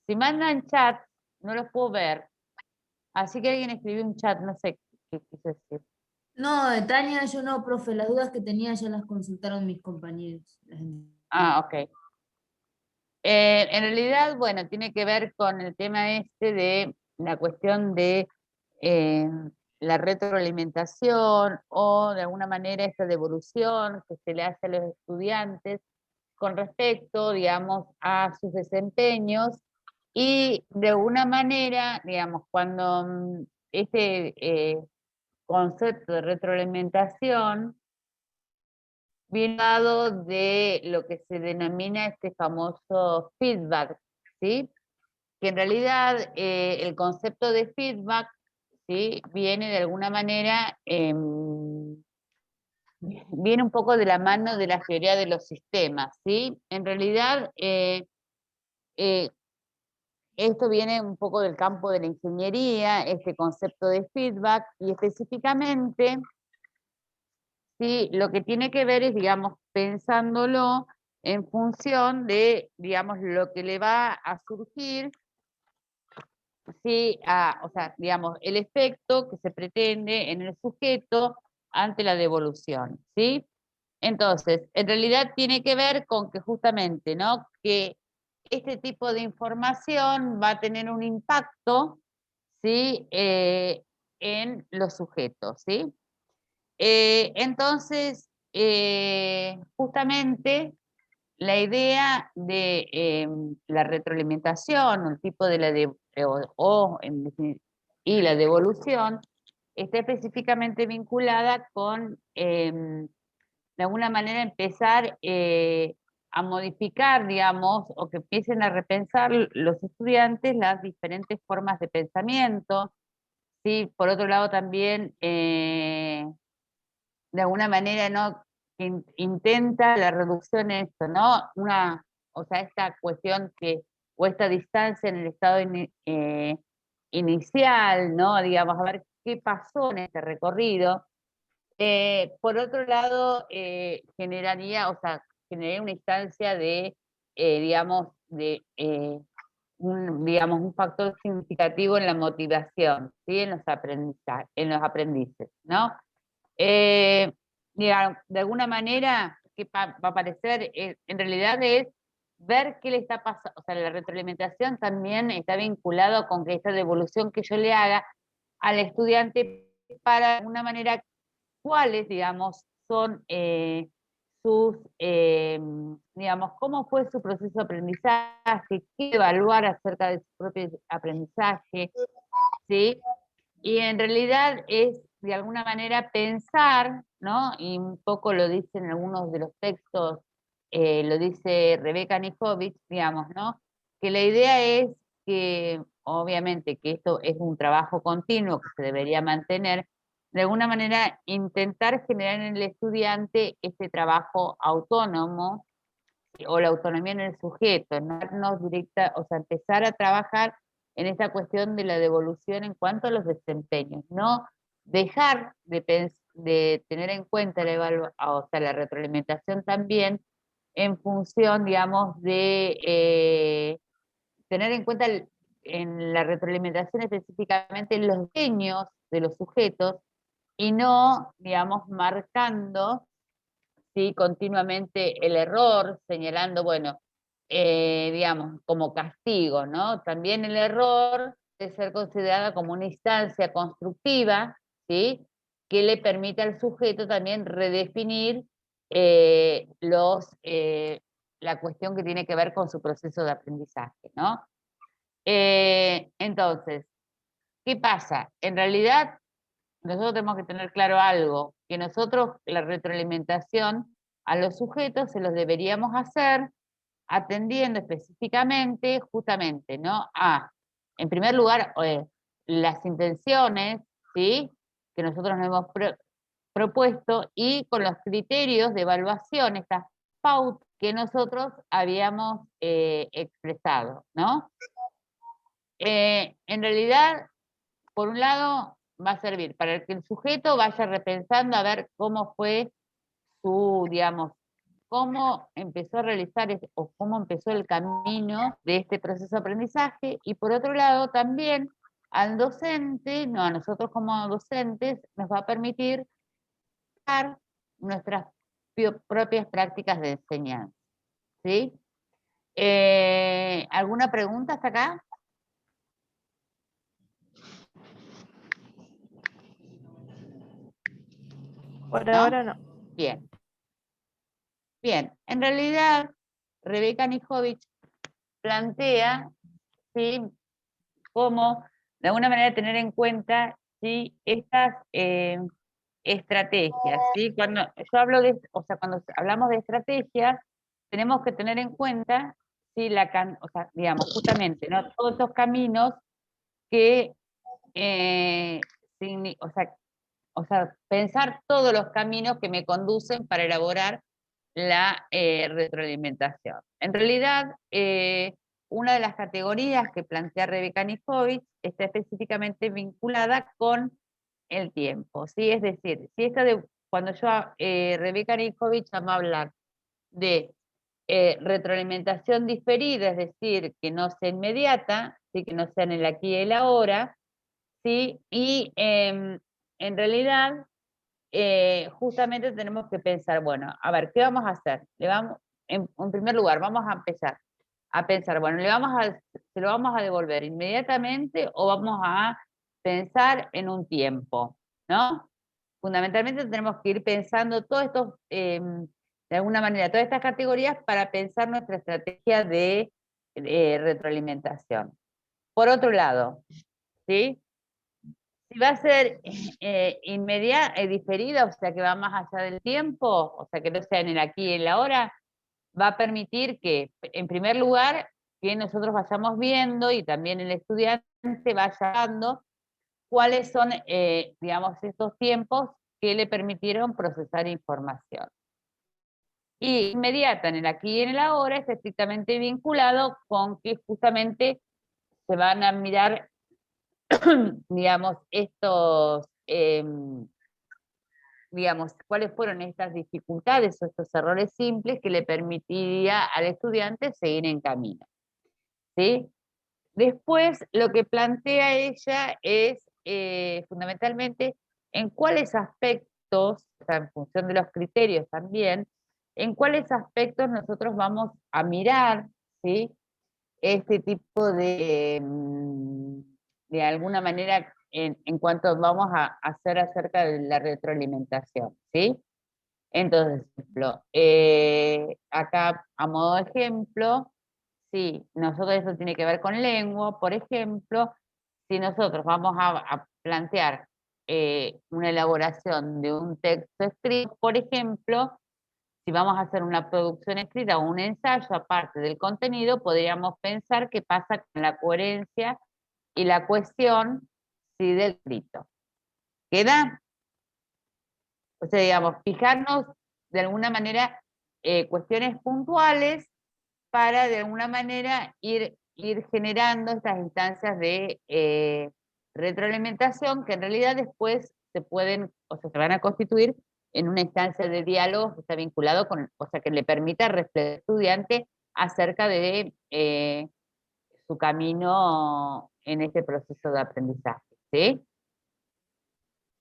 si mandan chat, no los puedo ver, así que alguien escribió un chat, no sé qué quiso decir.
No, de Tania yo no, profe, las dudas que tenía ya las consultaron mis compañeros.
Ok. En realidad, bueno, tiene que ver con el tema este de la cuestión de la retroalimentación o de alguna manera esta devolución que se le hace a los estudiantes con respecto, digamos, a sus desempeños y de alguna manera, digamos, cuando este concepto de retroalimentación viene dado de lo que se denomina este famoso feedback, ¿sí? Que en realidad el concepto de feedback, ¿sí? Viene de alguna manera, viene un poco de la mano de la teoría de los sistemas, ¿sí? En realidad, esto viene un poco del campo de la ingeniería, este concepto de feedback, y específicamente, ¿sí? Lo que tiene que ver es, digamos, pensándolo en función de, digamos, lo que le va a surgir, ¿sí? O sea, digamos, el efecto que se pretende en el sujeto ante la devolución, ¿sí? Entonces, en realidad tiene que ver con que justamente, ¿no? Que este tipo de información va a tener un impacto, ¿sí? En los sujetos, ¿sí? Entonces, justamente la idea de la retroalimentación, o el tipo de la y la devolución, está específicamente vinculada con, de alguna manera, empezar a modificar, digamos, o que empiecen a repensar los estudiantes las diferentes formas de pensamiento, ¿sí? Por otro lado, también de alguna manera, ¿no? Intenta la reducción en esto, ¿no? O sea, esta cuestión o esta distancia en el estado inicial, ¿no? Digamos, a ver qué pasó en este recorrido. Por otro lado, generaría una instancia de, digamos, un factor significativo en la motivación, ¿sí? En los aprendices, ¿no? Digamos, de alguna manera, que va a aparecer, en realidad es ver qué le está pasando, o sea, la retroalimentación también está vinculado con que esta devolución que yo le haga al estudiante para, de alguna manera, cuáles, digamos, son digamos, cómo fue su proceso de aprendizaje, qué evaluar acerca de su propio aprendizaje, ¿sí? Y en realidad es, de alguna manera, pensar, ¿no? Y un poco lo dicen algunos de los textos, lo dice Rebeca Nijovic, digamos, ¿no? Que la idea es que, obviamente, que esto es un trabajo continuo que se debería mantener, de alguna manera intentar generar en el estudiante este trabajo autónomo, o la autonomía en el sujeto, no darnos directa, o sea, empezar a trabajar en esta cuestión de la devolución en cuanto a los desempeños, no dejar de tener en cuenta la retroalimentación también en función, digamos, de tener en cuenta en la retroalimentación específicamente los diseños de los sujetos y no, digamos, marcando, ¿sí? Continuamente el error, señalando, bueno, digamos, como castigo, ¿no? También el error debe ser considerada como una instancia constructiva, ¿sí? Que le permite al sujeto también redefinir la cuestión que tiene que ver con su proceso de aprendizaje, ¿no? Entonces, ¿qué pasa? En realidad, nosotros tenemos que tener claro algo, que nosotros la retroalimentación a los sujetos se los deberíamos hacer atendiendo específicamente, justamente, ¿no? En primer lugar, las intenciones, ¿sí? Que nosotros nos hemos propuesto y con los criterios de evaluación, estas pautas que nosotros habíamos expresado, ¿no? En realidad, por un lado, va a servir para que el sujeto vaya repensando a ver cómo fue digamos, cómo empezó a realizar o cómo empezó el camino de este proceso de aprendizaje, y por otro lado también al docente, no, a nosotros como docentes, nos va a permitir dar nuestras propias prácticas de enseñanza, ¿sí? ¿Alguna pregunta hasta acá?
Por
¿No?
ahora no.
Bien. Bien, en realidad, Rebeca Nijovic plantea, ¿sí? Cómo, de alguna manera, tener en cuenta, ¿sí? Estas estrategias, ¿sí? Cuando yo hablo cuando hablamos de estrategias, tenemos que tener en cuenta, ¿sí? Digamos, justamente, ¿no? Todos estos caminos que, pensar todos los caminos que me conducen para elaborar la retroalimentación. En realidad, una de las categorías que plantea Rebeca Nijovic está específicamente vinculada con el tiempo, ¿sí? Es decir, cuando Rebeca Nijovic llama a hablar de retroalimentación diferida, es decir, que no sea inmediata, ¿sí? Que no sea en el aquí y el ahora, ¿sí? Y en realidad, justamente tenemos que pensar, bueno, a ver, ¿qué vamos a hacer? En primer lugar, vamos a empezar a pensar, bueno, ¿se lo vamos a devolver inmediatamente o vamos a pensar en un tiempo? ¿No? Fundamentalmente tenemos que ir pensando todos estos, de alguna manera, todas estas categorías para pensar nuestra estrategia de retroalimentación. Por otro lado, ¿sí? Si va a ser diferida, o sea que va más allá del tiempo, o sea que no sea en el aquí y en la ahora, va a permitir que, en primer lugar, que nosotros vayamos viendo y también el estudiante vaya dando cuáles son, digamos, estos tiempos que le permitieron procesar información. Y inmediata en el aquí y en el ahora es estrictamente vinculado con que justamente se van a mirar digamos, digamos, cuáles fueron estas dificultades o estos errores simples que le permitiría al estudiante seguir en camino. ¿Sí? Después, lo que plantea ella es fundamentalmente en cuáles aspectos, o sea, en función de los criterios también, en cuáles aspectos nosotros vamos a mirar, ¿sí? Este tipo de alguna manera, en cuanto vamos a hacer acerca de la retroalimentación, ¿sí? Entonces, acá a modo de ejemplo, si nosotros eso tiene que ver con lengua, por ejemplo, si nosotros vamos a plantear una elaboración de un texto escrito, por ejemplo, si vamos a hacer una producción escrita o un ensayo aparte del contenido, podríamos pensar qué pasa con la coherencia y la cohesión, sí, del escrito. ¿Queda? O sea, digamos, fijarnos de alguna manera cuestiones puntuales para de alguna manera ir generando estas instancias de retroalimentación que en realidad después se pueden, o sea, se van a constituir en una instancia de diálogo que está vinculado con, o sea, que le permita reflexionar al estudiante acerca de su camino en este proceso de aprendizaje, ¿sí?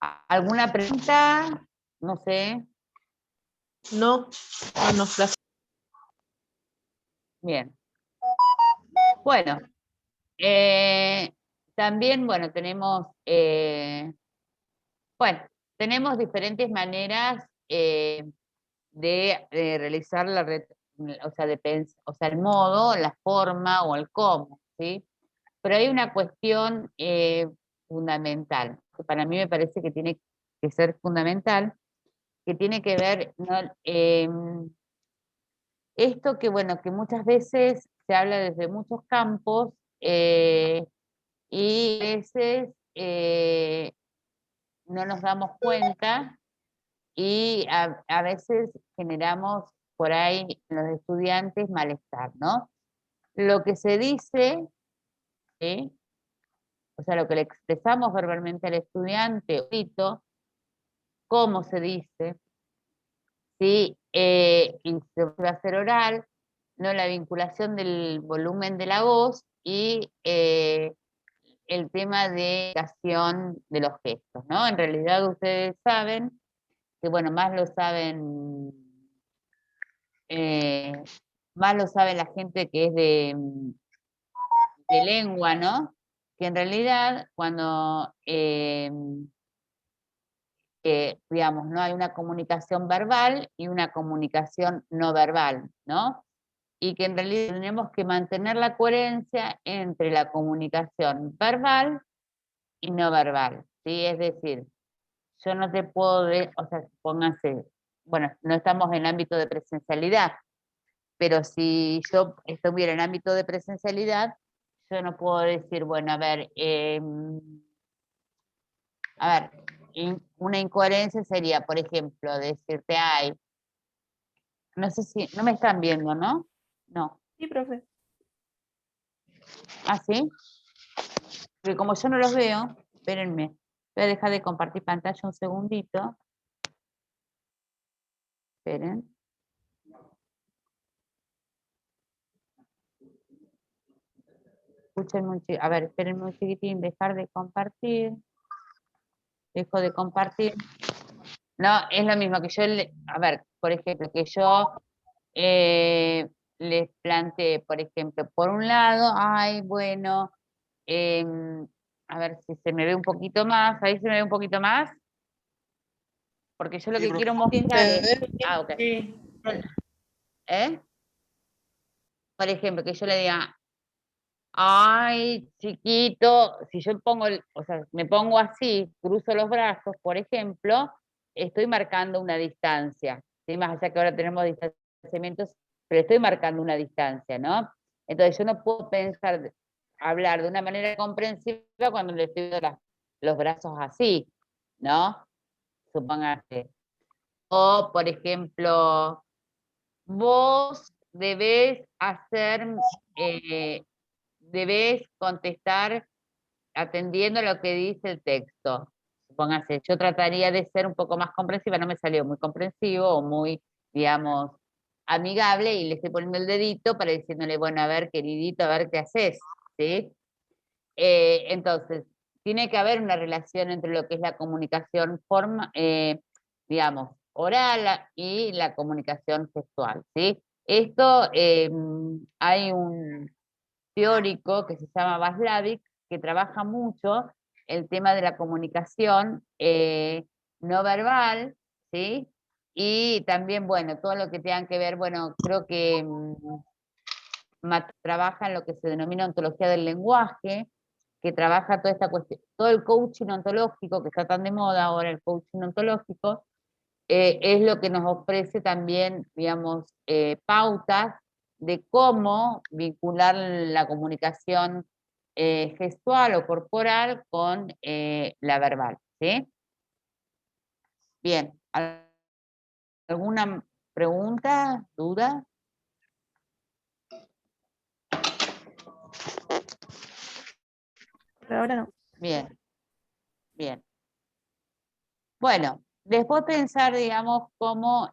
¿Alguna pregunta? No sé.
No, gracias.
Bien. Bueno, también, bueno, tenemos, diferentes maneras de realizar la red, o sea, o sea, el modo, la forma o el cómo, ¿sí? Pero hay una cuestión fundamental, que para mí me parece que tiene que ser fundamental, que tiene que ver, ¿no? Esto que, bueno, que muchas veces se habla desde muchos campos y a veces no nos damos cuenta y a veces generamos por ahí en los estudiantes malestar, ¿no? Lo que se dice, ¿sí? O sea, lo que le expresamos verbalmente al estudiante, escrito, cómo se dice, ¿sí? Y se va a hacer oral, ¿no? La vinculación del volumen de la voz y el tema de acción de los gestos, ¿no? En realidad ustedes saben que, bueno, más lo sabe la gente que es de lengua, ¿no? Que en realidad cuando, digamos, no hay una comunicación verbal y una comunicación no verbal, ¿no? Y que en realidad tenemos que mantener la coherencia entre la comunicación verbal y no verbal, ¿sí? Es decir, yo no te puedo, o sea, pónganse, bueno, no estamos en el ámbito de presencialidad, pero si yo estuviera en ámbito de presencialidad, yo no puedo decir, bueno, a ver, una incoherencia sería, por ejemplo, decirte, ay, no sé si, no me están viendo, ¿no? No.
Sí, profe.
¿Ah, sí? Porque como yo no los veo, espérenme, voy a dejar de compartir pantalla un segundito. Esperen. Escuchen a ver, espérenme un chiquitín, dejar de compartir. Dejo de compartir. No, es lo mismo que yo, a ver, por ejemplo, que yo les planteé, por ejemplo, por un lado, ay, bueno, a ver si se me ve un poquito más, ahí se me ve un poquito más, porque yo lo
Sí,
que
profe.
quiero mostrar es, ok,
Sí.
por ejemplo, que yo le diga, ay, chiquito, si yo pongo, o sea, me pongo así, cruzo los brazos, por ejemplo, estoy marcando una distancia, ¿sí? Más allá que ahora tenemos distanciamientos, pero estoy marcando una distancia, ¿no? Entonces yo no puedo hablar de una manera comprensiva cuando le estoy dando los brazos así, ¿no? Supóngase. O, por ejemplo, vos debés debés contestar atendiendo a lo que dice el texto. póngase, yo trataría de ser un poco más comprensiva, no me salió muy comprensivo o muy, digamos, amigable, y le estoy poniendo el dedito para diciéndole, bueno, a ver, queridito, a ver qué haces, ¿sí? Entonces, tiene que haber una relación entre lo que es la comunicación digamos, oral y la comunicación gestual, ¿sí? Esto, hay un teórico que se llama Václavic, que trabaja mucho el tema de la comunicación no verbal, ¿sí? Y también, bueno, todo lo que tenga que ver, bueno, creo que trabaja en lo que se denomina ontología del lenguaje, que trabaja toda esta cuestión, todo el coaching ontológico, que está tan de moda ahora, el coaching ontológico, es lo que nos ofrece también, digamos, pautas de cómo vincular la comunicación gestual o corporal con la verbal, ¿sí? Bien, ¿alguna pregunta, duda?
Pero ahora no.
Bien, bien. Bueno, después pensar, digamos, cómo,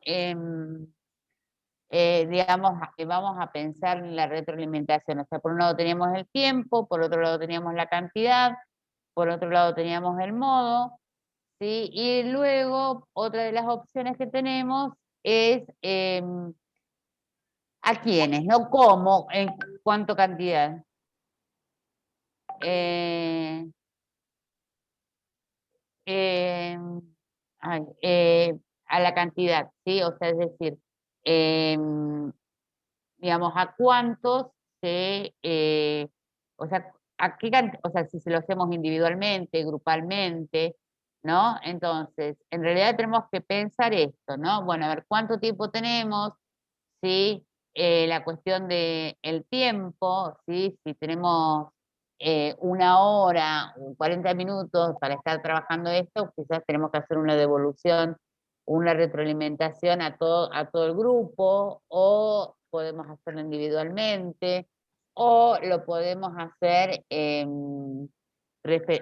digamos, vamos a pensar en la retroalimentación. O sea, por un lado teníamos el tiempo, por otro lado teníamos la cantidad, por otro lado teníamos el modo, ¿sí? Y luego, otra de las opciones que tenemos es a quiénes, no cómo, en cuánto cantidad. Eh, eh, ay, a la cantidad, ¿sí? O sea, es decir, digamos, a cuántos o sea, o sea, si se lo hacemos individualmente, grupalmente, ¿no? Entonces, en realidad tenemos que pensar esto, ¿no? Bueno, a ver, ¿cuánto tiempo tenemos? ¿Sí? La cuestión de el tiempo, ¿sí? Si tenemos 1 hora o 40 minutos para estar trabajando esto, quizás tenemos que hacer una devolución, una retroalimentación a todo el grupo, o podemos hacerlo individualmente, o lo podemos hacer,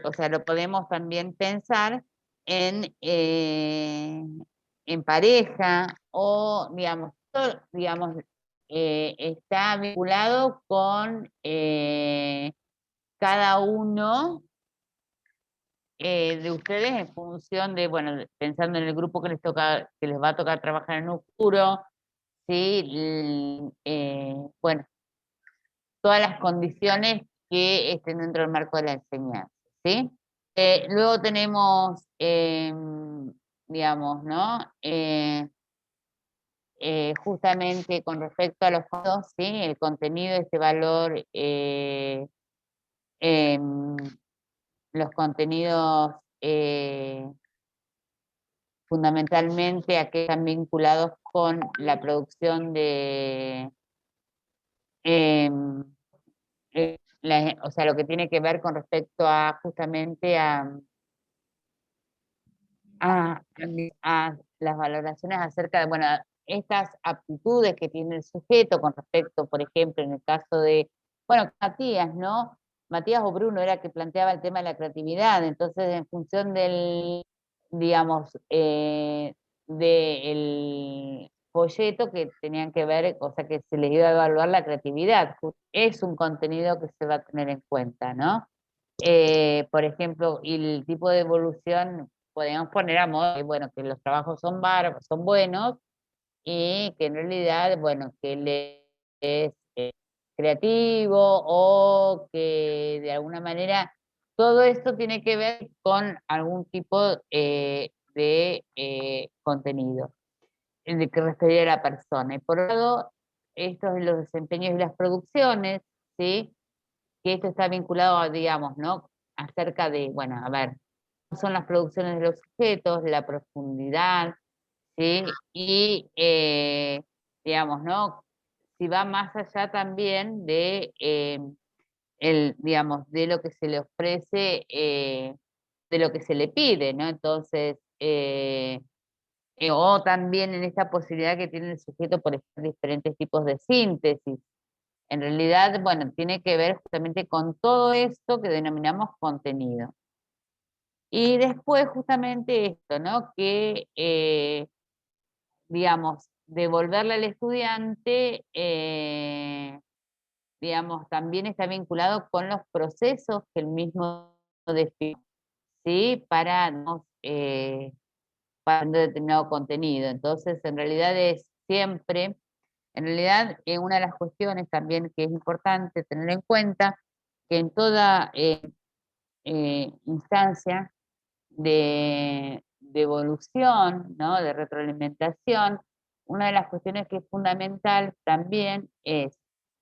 o sea, lo podemos también pensar en pareja, o digamos, está vinculado con cada uno de ustedes en función de, bueno, pensando en el grupo que que les va a tocar trabajar en oscuro, ¿sí? Bueno, todas las condiciones que estén dentro del marco de la enseñanza, ¿sí? Luego tenemos, digamos, ¿no? Justamente con respecto a los fondos, ¿sí? El contenido de este valor, los contenidos fundamentalmente a que están vinculados con la producción de, o sea, lo que tiene que ver con respecto a justamente a las valoraciones acerca de, bueno, estas aptitudes que tiene el sujeto con respecto, por ejemplo, en el caso de, bueno, Matías, ¿no? Matías o Bruno era que planteaba el tema de la creatividad, entonces en función del, digamos, del folleto que tenían que ver, o sea, que se les iba a evaluar la creatividad, es un contenido que se va a tener en cuenta, ¿no? Por ejemplo, y el tipo de evolución podemos poner a modo, bueno, que los trabajos son buenos y que en realidad, bueno, que él es creativo o que de alguna manera todo esto tiene que ver con algún tipo de contenido de que refería a la persona. Y por otro lado, estos los desempeños y las producciones, ¿sí? Que esto está vinculado a, digamos, ¿no? Acerca de, bueno, a ver, son las producciones de los sujetos, la profundidad, ¿sí? Y, digamos, ¿no? Si va más allá también de, digamos, de lo que se le ofrece, de lo que se le pide, ¿no? Entonces, o también en esta posibilidad que tiene el sujeto por estar diferentes tipos de síntesis. En realidad, bueno, tiene que ver justamente con todo esto que denominamos contenido. Y después justamente esto, ¿no? Que, digamos, devolverle al estudiante, digamos, también está vinculado con los procesos que el mismo define, ¿sí? Para un determinado contenido. Entonces, en realidad es siempre, en realidad, una de las cuestiones también que es importante tener en cuenta, que en toda instancia de evolución, ¿no? De retroalimentación, una de las cuestiones que es fundamental también es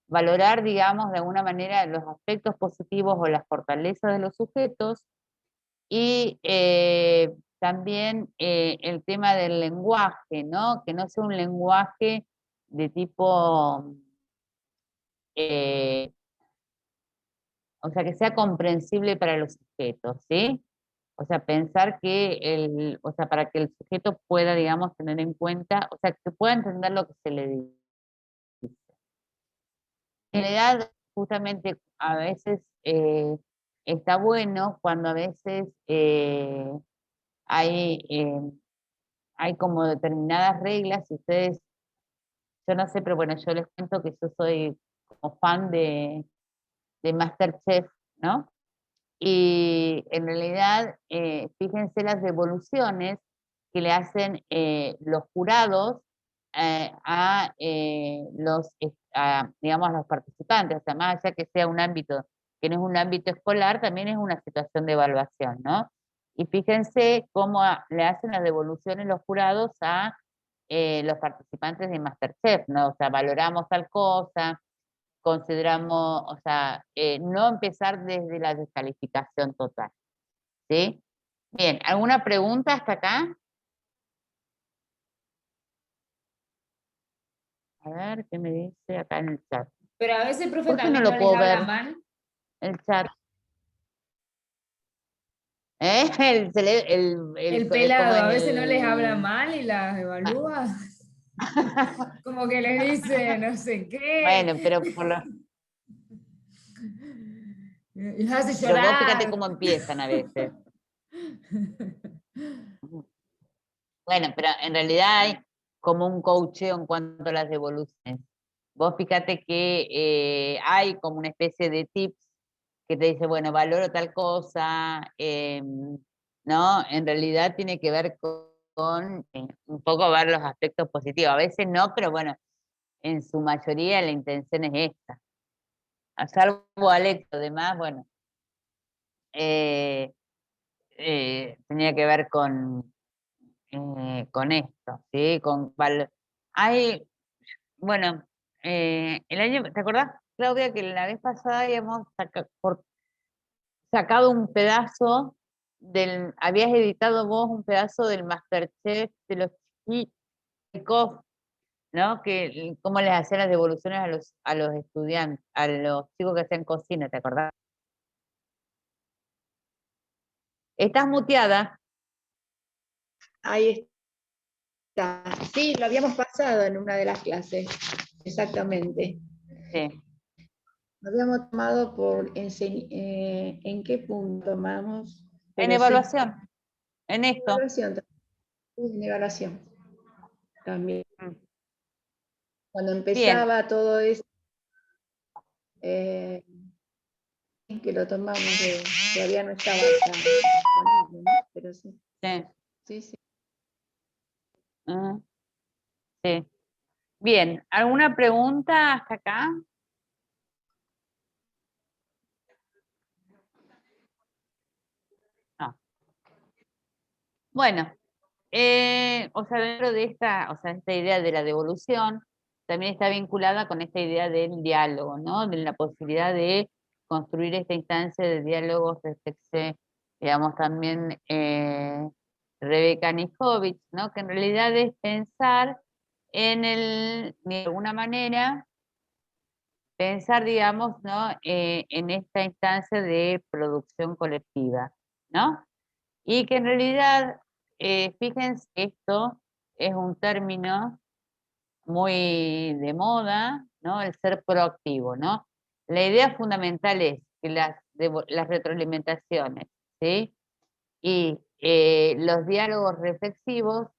valorar, digamos, de alguna manera los aspectos positivos o las fortalezas de los sujetos y también el tema del lenguaje, ¿no? Que no sea un lenguaje de tipo, eh, o sea, que sea comprensible para los sujetos, ¿sí? O sea, pensar que o sea, para que el sujeto pueda, digamos, tener en cuenta, o sea, que pueda entender lo que se le dice. En realidad, justamente, a veces está bueno cuando a veces hay, eh, hay como determinadas reglas, y ustedes, yo no sé, pero bueno, yo les cuento que yo soy como fan de MasterChef, ¿no? Y en realidad, fíjense las devoluciones que le hacen los jurados digamos, a los participantes, o sea, más allá que sea un ámbito que no es un ámbito escolar, también es una situación de evaluación, ¿no? Y fíjense cómo le hacen las devoluciones los jurados a los participantes de MasterChef, ¿no? O sea, valoramos tal cosa, consideramos, o sea, no empezar desde la descalificación total, ¿sí? Bien, ¿alguna pregunta hasta acá? A ver, ¿qué me dice acá en el chat?
Pero a veces el profe
¿Por qué no
también no
lo
les
puedo
habla
ver,
mal.
el chat? ¿Eh?
El pelado
como
a
en
veces no les habla
el...
mal y las evalúa. Como que les dice no sé qué.
Bueno, pero
Y los hace
pero vos fíjate
llorar.
cómo empiezan a veces. Bueno, pero en realidad hay como un coacheo en cuanto a las devoluciones. Vos fíjate que hay como una especie de tips que te dice, bueno, valoro tal cosa, ¿no? En realidad tiene que ver con un poco ver los aspectos positivos. A veces no, pero bueno, en su mayoría la intención es esta. A salvo Alex, además, bueno, eh, tenía que ver con esto, ¿sí? Hay, bueno, ¿te acordás, Claudia, que la vez pasada habíamos sacado un pedazo habías editado vos un pedazo del MasterChef de los chicos, ¿no? Que cómo les hacían las devoluciones a los estudiantes, a los chicos que hacían cocina, ¿te acordás? Estás muteada.
Ahí está. Sí, lo habíamos pasado en una de las clases, exactamente.
Sí.
Lo habíamos tomado ¿en qué punto tomamos?
En
Pero sí,
evaluación, en esto.
En evaluación también.
Mm.
Cuando
Bien.
empezaba todo eso, que lo tomamos, todavía no estaba tan disponible, ¿no? Pero sí.
Sí.
Sí, sí.
Sí. Bien, ¿alguna pregunta hasta acá? No. Bueno, o sea, dentro de esta idea de la devolución, también está vinculada con esta idea del diálogo, ¿no? De la posibilidad de construir esta instancia de diálogo, digamos, también Rebeca Niskovich, ¿no? Que en realidad es pensar de alguna manera, pensar, digamos, ¿no? En esta instancia de producción colectiva, ¿no? Y que en realidad, fíjense, esto es un término muy de moda, ¿no? El ser proactivo, ¿no? La idea fundamental es que las retroalimentaciones, ¿sí? y los diálogos reflexivos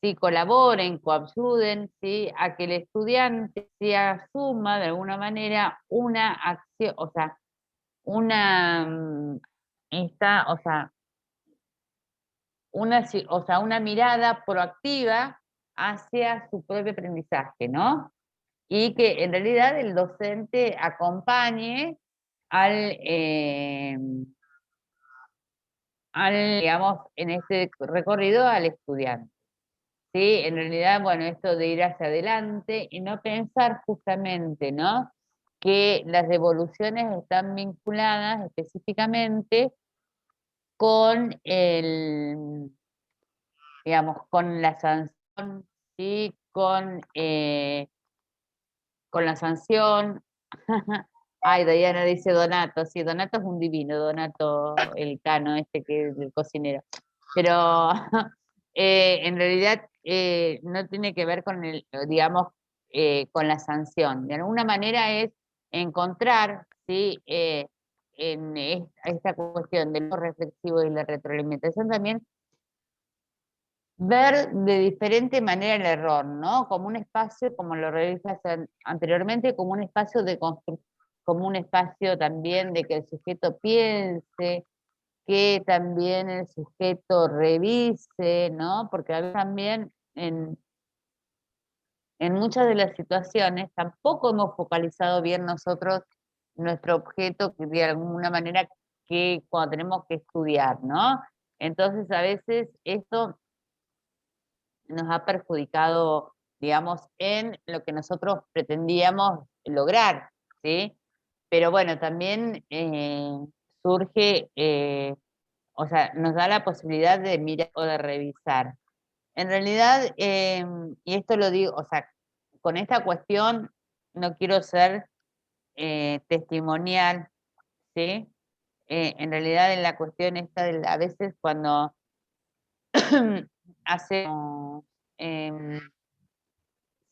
sí colaboren, coayuden, ¿sí? A que el estudiante sí asuma de alguna manera una acción, o sea, o sea, una mirada proactiva hacia su propio aprendizaje, ¿no? Y que en realidad el docente acompañe digamos, en este recorrido al estudiante. ¿Sí? En realidad, bueno, esto de ir hacia adelante y no pensar justamente, ¿no? Que las devoluciones están vinculadas específicamente con digamos, con la sanción, ¿sí? Con la sanción. Ay, Diana dice Donato, sí, Donato es un divino, Donato, el Cano, que es el cocinero. Pero en realidad no tiene que ver con digamos, con la sanción. De alguna manera es encontrar, ¿sí? En esta cuestión de lo reflexivo y la retroalimentación también, ver de diferente manera el error, ¿no? Como un espacio, como lo revisas anteriormente, como un espacio de construcción, como un espacio también de que el sujeto piense, que también el sujeto revise, ¿no? Porque a veces también en muchas de las situaciones tampoco hemos focalizado bien nosotros nuestro objeto, que de alguna manera que cuando tenemos que estudiar, ¿no? Entonces a veces esto nos ha perjudicado, digamos, en lo que nosotros pretendíamos lograr, ¿sí? Pero bueno, también surge, o sea, nos da la posibilidad de mirar o de revisar. En realidad, y esto lo digo, o sea, con esta cuestión no quiero ser testimonial, ¿sí? En realidad en la cuestión esta, a veces cuando hacemos,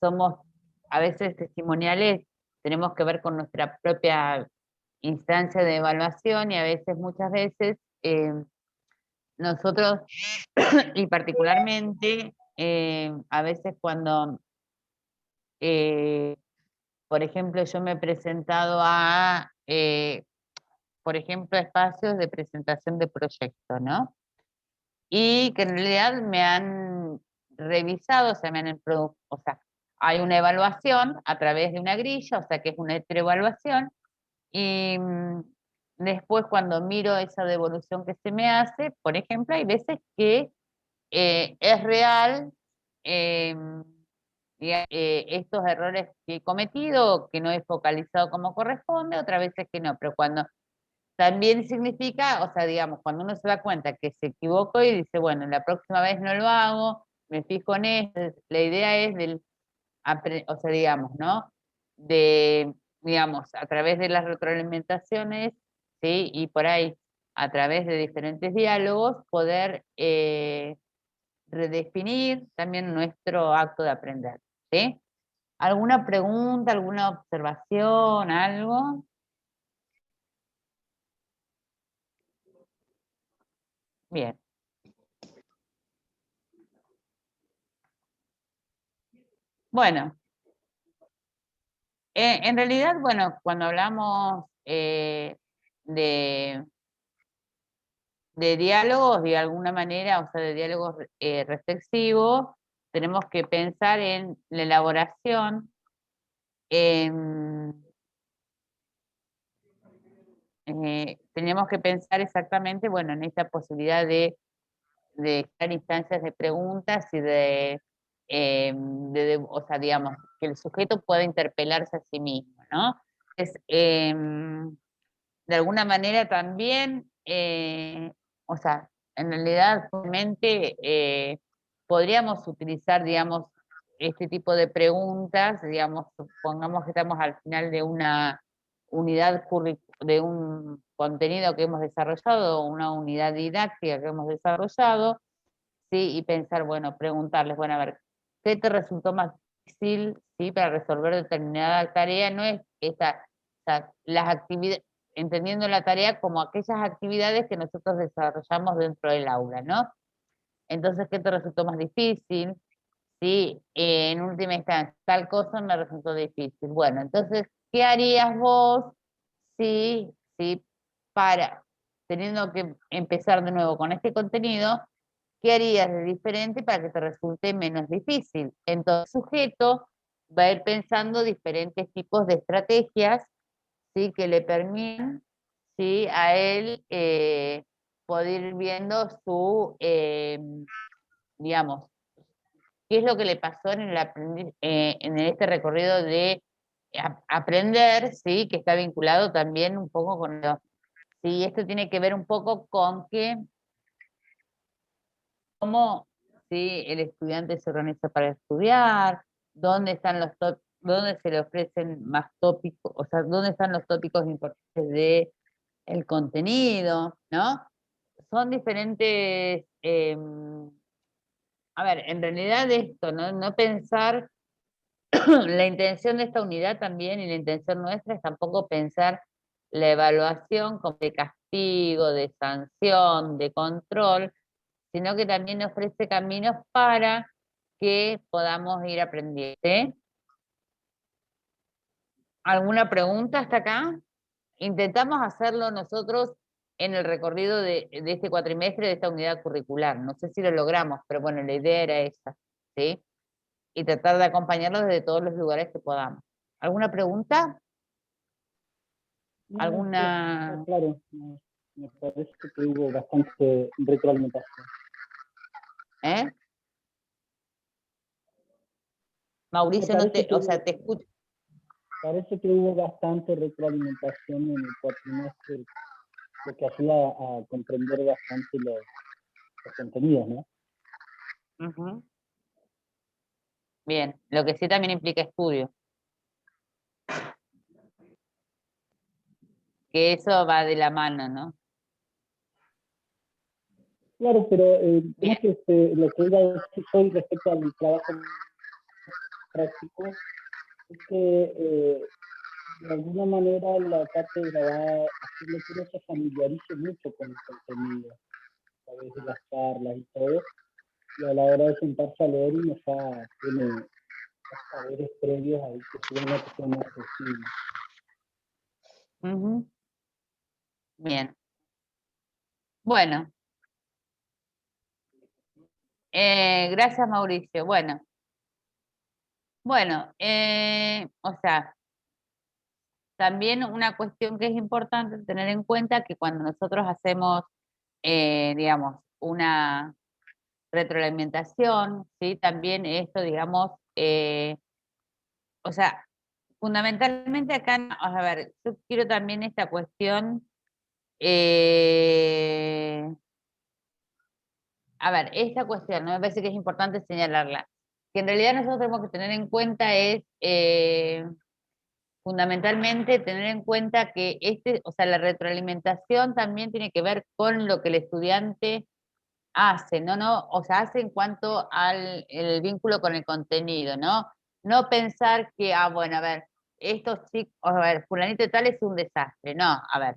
somos a veces testimoniales, tenemos que ver con nuestra propia instancia de evaluación y a veces, muchas veces, nosotros, y particularmente, a veces cuando, por ejemplo, yo me he presentado a, por ejemplo, espacios de presentación de proyectos, ¿no? Y que en realidad me han revisado, o sea, o sea, hay una evaluación a través de una grilla, o sea, que es una heteroevaluación, y después cuando miro esa devolución que se me hace, por ejemplo, hay veces que es real estos errores que he cometido, que no he focalizado como corresponde, otras veces que no, pero cuando también significa, o sea, digamos, cuando uno se da cuenta que se equivocó y dice, bueno, la próxima vez no lo hago, me fijo en esto, la idea es o sea, digamos, ¿no? Digamos, a través de las retroalimentaciones, ¿sí? Y por ahí, a través de diferentes diálogos, poder redefinir también nuestro acto de aprender, ¿sí? ¿Alguna pregunta, alguna observación, algo? Bien. Bueno, en realidad, bueno, cuando hablamos de diálogos, de alguna manera, o sea, de diálogos reflexivos, tenemos que pensar en la elaboración, tenemos que pensar exactamente, bueno, en esta posibilidad de crear instancias de preguntas y o sea, digamos, que el sujeto pueda interpelarse a sí mismo, ¿no? Es, de alguna manera también, o sea, en realidad, realmente podríamos utilizar, digamos, este tipo de preguntas, digamos, supongamos que estamos al final de una unidad de un contenido que hemos desarrollado, una unidad didáctica que hemos desarrollado, ¿sí? Y pensar, bueno, preguntarles, bueno, a ver, ¿qué te resultó más difícil, ¿sí? Para resolver determinada tarea? No es esta, o sea, las actividades, entendiendo la tarea como aquellas actividades que nosotros desarrollamos dentro del aula, ¿no? Entonces, ¿qué te resultó más difícil? Sí, en última instancia, tal cosa me resultó difícil. Bueno, entonces, ¿qué harías vos si teniendo que empezar de nuevo con este contenido, qué harías de diferente para que te resulte menos difícil? Entonces, el sujeto va a ir pensando diferentes tipos de estrategias, ¿sí? Que le permitan, ¿sí? A él poder ir viendo su, digamos, qué es lo que le pasó en este recorrido de aprender, ¿sí? Que está vinculado también un poco con sí, esto tiene que ver un poco con cómo, ¿sí? El estudiante se organiza para estudiar, dónde están dónde se le ofrecen más tópicos, o sea, dónde están los tópicos importantes de el contenido, ¿no? Son diferentes, a ver, en realidad esto, ¿no? No pensar, la intención de esta unidad también y la intención nuestra es tampoco pensar la evaluación como de castigo, de sanción, de control, sino que también ofrece caminos para que podamos ir aprendiendo. ¿Sí? ¿Alguna pregunta hasta acá? Intentamos hacerlo nosotros en el recorrido de este cuatrimestre de esta unidad curricular. No sé si lo logramos, pero bueno, la idea era esa, ¿sí? Y tratar de acompañarlos desde todos los lugares que podamos. ¿Alguna pregunta?
No,
¿Alguna...?
claro, me parece que hubo bastante retroalimentación.
¿Eh? Mauricio,
Me
no
parece
te,
que
o sea, te escucho.
Parece que hubo bastante retroalimentación en el cuatrimestre, lo que ayuda a comprender bastante los contenidos, ¿no?
Ujú. Bien, lo que sí también implica estudio. Que eso va de la mano, ¿no?
Claro, pero
Bien.
lo que iba a decir hoy respecto al trabajo práctico es que de alguna manera la cátedra va a hacerle que uno se familiarice mucho con el contenido, a través de las charlas y todo, y a la hora de sentarse a leer uno ya tiene saberes previos ahí que suelen que son más accesibles.
Ujú. Bien. Bueno. Gracias, Mauricio. Bueno, o sea, también una cuestión que es importante tener en cuenta que cuando nosotros hacemos, digamos, una retroalimentación, ¿sí? También esto, digamos, o sea, fundamentalmente acá, a ver, yo quiero también esta cuestión, a ver, esta cuestión, ¿no? Me parece que es importante señalarla, que en realidad nosotros tenemos que tener en cuenta es, fundamentalmente, tener en cuenta que o sea, la retroalimentación también tiene que ver con lo que el estudiante hace, ¿no? O sea, hace en cuanto al el vínculo con el contenido, ¿no? No pensar que, bueno, a ver, estos chicos, a ver, fulanito y tal es un desastre, no, a ver.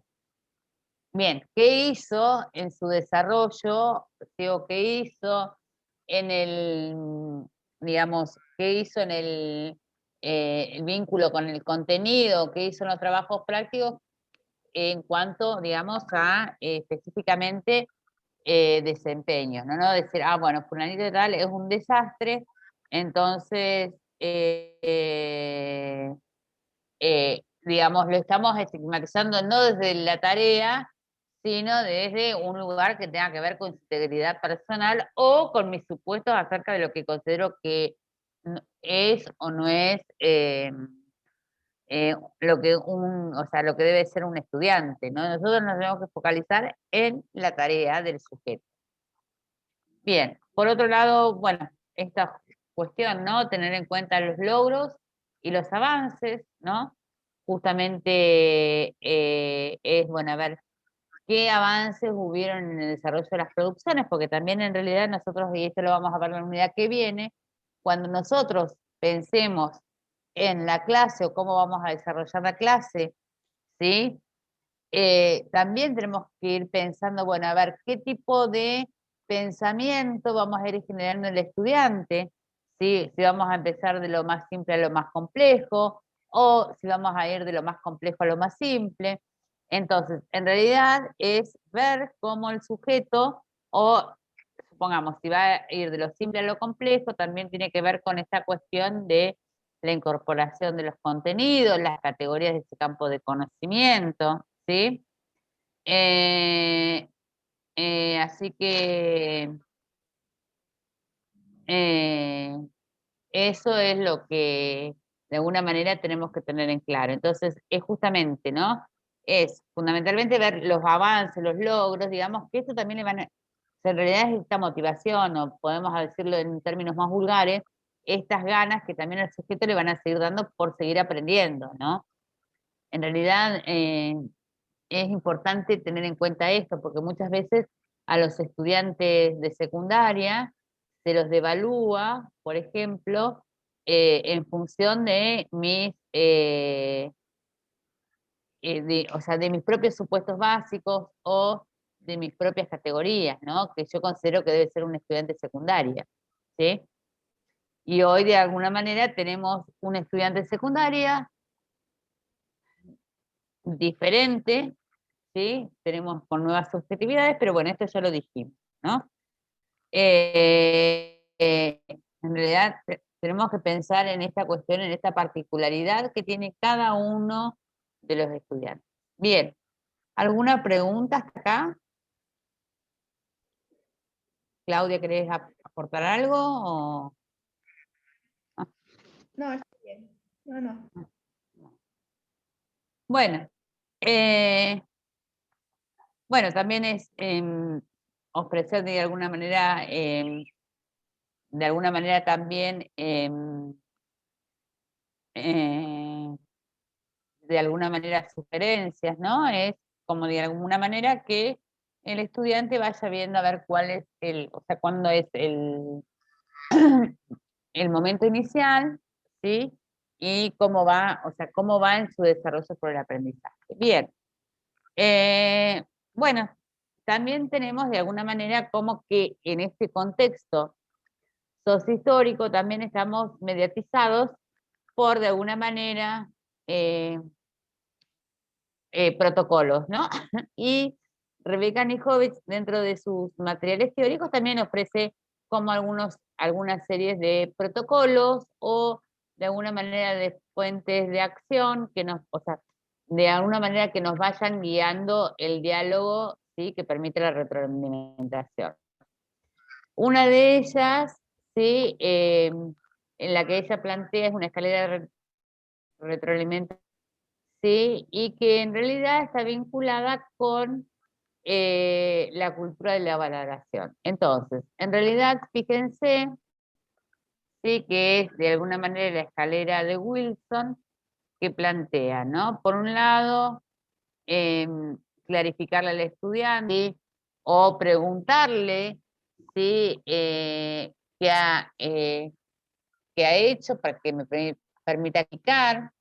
Bien, ¿qué hizo en su desarrollo? ¿Sí? ¿O qué hizo en digamos, qué hizo en el vínculo con el contenido? ¿Qué hizo en los trabajos prácticos en cuanto, digamos, a específicamente desempeño? ¿No? Decir, bueno, fulanito y tal es un desastre, entonces, digamos, lo estamos estigmatizando no desde la tarea, sino desde un lugar que tenga que ver con su integridad personal o con mis supuestos acerca de lo que considero que es o no es lo que o sea, lo que debe ser un estudiante, ¿no? Nosotros nos tenemos que focalizar en la tarea del sujeto. Bien, por otro lado, bueno, esta cuestión, ¿no? Tener en cuenta los logros y los avances, ¿no? Justamente es, bueno, a ver, qué avances hubieron en el desarrollo de las producciones, porque también en realidad nosotros, y esto lo vamos a ver en la unidad que viene, cuando nosotros pensemos en la clase o cómo vamos a desarrollar la clase, ¿sí? también tenemos que ir pensando, bueno, a ver, qué tipo de pensamiento vamos a ir generando en el estudiante, ¿sí? Si vamos a empezar de lo más simple a lo más complejo, o si vamos a ir de lo más complejo a lo más simple. Entonces, en realidad es ver cómo el sujeto, o supongamos, si va a ir de lo simple a lo complejo, también tiene que ver con esta cuestión de la incorporación de los contenidos, las categorías de ese campo de conocimiento, ¿sí? Así que eso es lo que de alguna manera tenemos que tener en claro. Entonces, es justamente, ¿no? Es fundamentalmente ver los avances, los logros, digamos, que eso también le van a... En realidad es esta motivación, o podemos decirlo en términos más vulgares, estas ganas que también al sujeto le van a seguir dando por seguir aprendiendo, ¿no? En realidad es importante tener en cuenta esto, porque muchas veces a los estudiantes de secundaria se los devalúa, por ejemplo, en función de mis, o sea, de mis propios supuestos básicos o de mis propias categorías, ¿no? Que yo considero que debe ser un estudiante secundaria, ¿sí? Y hoy de alguna manera tenemos un estudiante de secundaria diferente, ¿sí? Tenemos con nuevas subjetividades, pero bueno, esto ya lo dijimos, ¿no? En realidad tenemos que pensar en esta cuestión, en esta particularidad que tiene cada uno de los estudiantes. Bien, ¿alguna pregunta hasta acá? Claudia, ¿querés aportar algo? O...
No, está bien. No.
Bueno, bueno, también es ofrecer de alguna manera también de alguna manera sugerencias, ¿no? Es como de alguna manera que el estudiante vaya viendo a ver cuál es o sea, cuándo es el momento inicial, ¿sí? Y cómo va, o sea, cómo va en su desarrollo por el aprendizaje. Bien. Bueno, también tenemos de alguna manera como que en este contexto sociohistórico también estamos mediatizados por de alguna manera protocolos, ¿no? Y Rebeca Nijovic, dentro de sus materiales teóricos, también ofrece como algunas series de protocolos o de alguna manera de fuentes de acción que nos, o sea, de alguna manera que nos vayan guiando el diálogo, ¿sí? Que permite la retroalimentación. Una de ellas, ¿sí? En la que ella plantea es una escalera de retroalimentación, ¿sí? Y que en realidad está vinculada con la cultura de la valoración. Entonces, en realidad, fíjense, ¿sí? Que es de alguna manera la escalera de Wilson que plantea, ¿no? Por un lado, clarificarle al estudiante, ¿sí? O preguntarle, ¿sí? Qué ha hecho para que me permita explicar,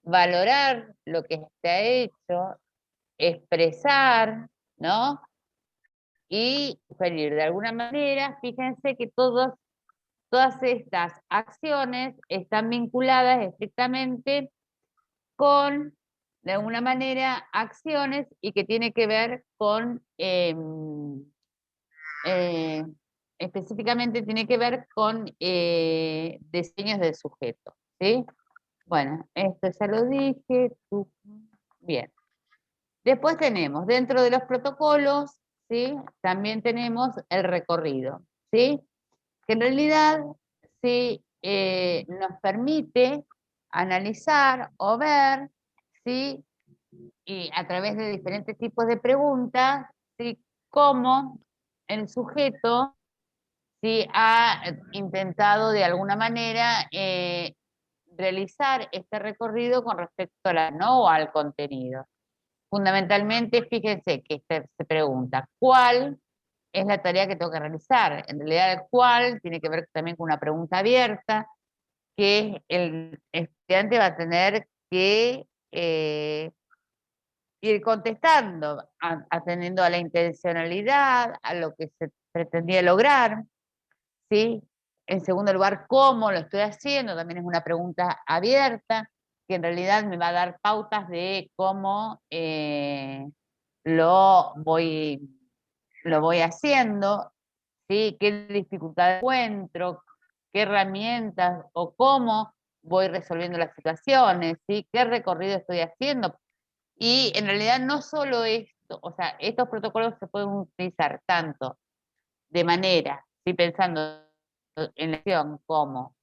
valorar lo que se ha hecho, expresar, ¿no? Y sugerir de alguna manera, fíjense que todas estas acciones están vinculadas estrictamente con, de alguna manera, acciones y que tiene que ver con, específicamente tiene que ver con diseños del sujeto, ¿sí? Bueno, esto ya lo dije. Bien. Después tenemos, dentro de los protocolos, ¿sí? También tenemos el recorrido, ¿sí? Que en realidad, ¿sí? Nos permite analizar o ver, ¿sí? Y a través de diferentes tipos de preguntas, ¿sí? Cómo el sujeto, ¿sí? Ha intentado de alguna manera realizar este recorrido con respecto a ¿no? O al contenido. Fundamentalmente, fíjense que se pregunta, ¿cuál es la tarea que tengo que realizar? En realidad, el cuál tiene que ver también con una pregunta abierta, que el estudiante va a tener que ir contestando, atendiendo a la intencionalidad, a lo que se pretendía lograr, ¿sí? En segundo lugar, ¿cómo lo estoy haciendo? También es una pregunta abierta, que en realidad me va a dar pautas de cómo lo voy haciendo, ¿sí? ¿Qué dificultades encuentro? ¿Qué herramientas o cómo voy resolviendo las situaciones? ¿Sí? ¿Qué recorrido estoy haciendo? Y en realidad no solo esto, o sea, estos protocolos se pueden utilizar tanto de manera, ¿sí? Pensando en la acción como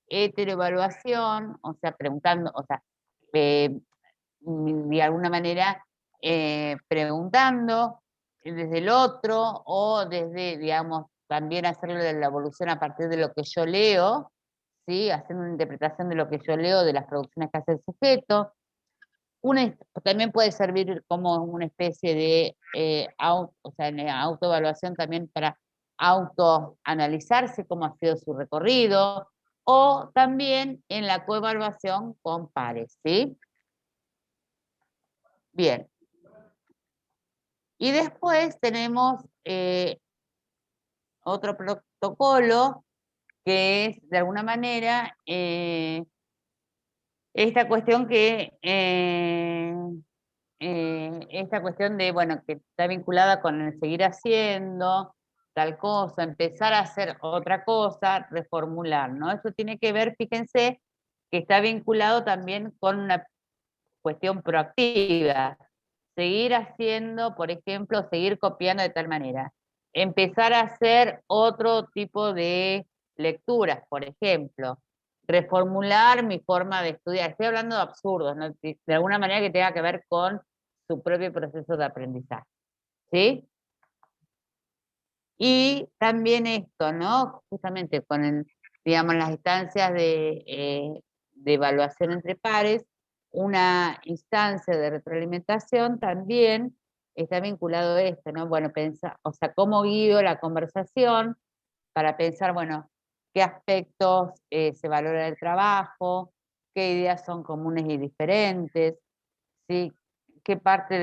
heteroevaluación, o sea, preguntando, o sea, de alguna manera preguntando desde el otro o desde, digamos, también hacerle la evolución a partir de lo que yo leo, ¿sí? Haciendo una interpretación de lo que yo leo de las producciones que hace el sujeto. También puede servir como una especie de o sea, en autoevaluación también para autoanalizarse cómo ha sido su recorrido, o también en la coevaluación con pares, ¿sí? Bien. Y después tenemos otro protocolo que es, de alguna manera, esta cuestión esta cuestión de, bueno, que está vinculada con el seguir haciendo tal cosa, empezar a hacer otra cosa, reformular, ¿no? Eso tiene que ver, fíjense, que está vinculado también con una cuestión proactiva. Seguir haciendo, por ejemplo, seguir copiando de tal manera. Empezar a hacer otro tipo de lecturas, por ejemplo. Reformular mi forma de estudiar. Estoy hablando de absurdos, ¿no? De alguna manera que tenga que ver con su propio proceso de aprendizaje. ¿Sí? Y también esto, ¿no? Justamente con digamos, las instancias de evaluación entre pares, una instancia de retroalimentación también está vinculado a esto, ¿no? Bueno, o sea, cómo guío la conversación para pensar, bueno, qué aspectos se valora del trabajo, qué ideas son comunes y diferentes, ¿sí? Qué parte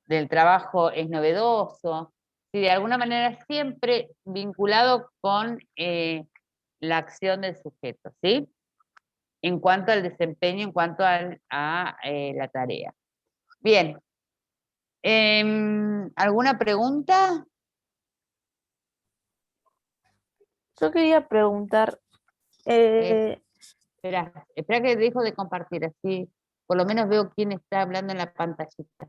del trabajo es novedoso, ¿sí? De alguna manera siempre vinculado con la acción del sujeto, ¿sí? En cuanto al desempeño, en cuanto a la tarea. Bien. ¿Alguna pregunta?
Yo quería preguntar,
Espera que dejo de compartir, así por lo menos veo quién está hablando en la pantallita.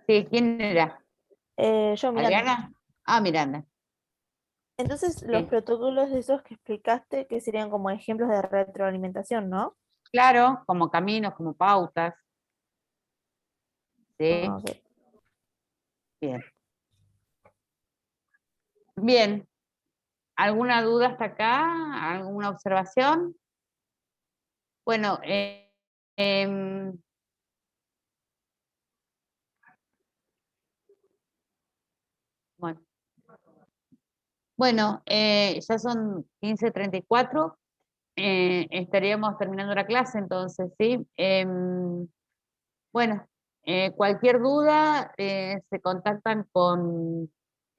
Sí, ¿quién era?
yo Miranda.
¿Adriana? Ah, Miranda.
Entonces, los
Sí.
protocolos de esos que explicaste, que serían como ejemplos de retroalimentación, ¿no?
Claro, como caminos, como pautas. ¿Sí?
Ok.
Bien. Bien. ¿Alguna duda hasta acá? ¿Alguna observación? Bueno, bueno, ya son 15:34. Estaríamos terminando la clase, entonces, ¿sí? Bueno, cualquier duda, se contactan con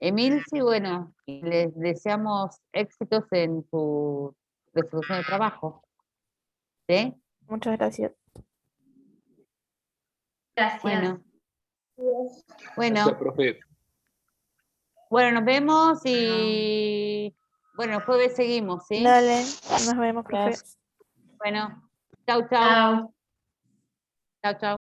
Emilce, bueno, y les deseamos éxitos en su resolución de trabajo. ¿Sí?
Muchas gracias.
Gracias.
Bueno,
Gracias, profe.
bueno, nos vemos y bueno, el jueves seguimos, ¿sí?
Dale, nos vemos, profe.
Gracias.
Bueno, chau, chau.
Chao.
Chau, chau.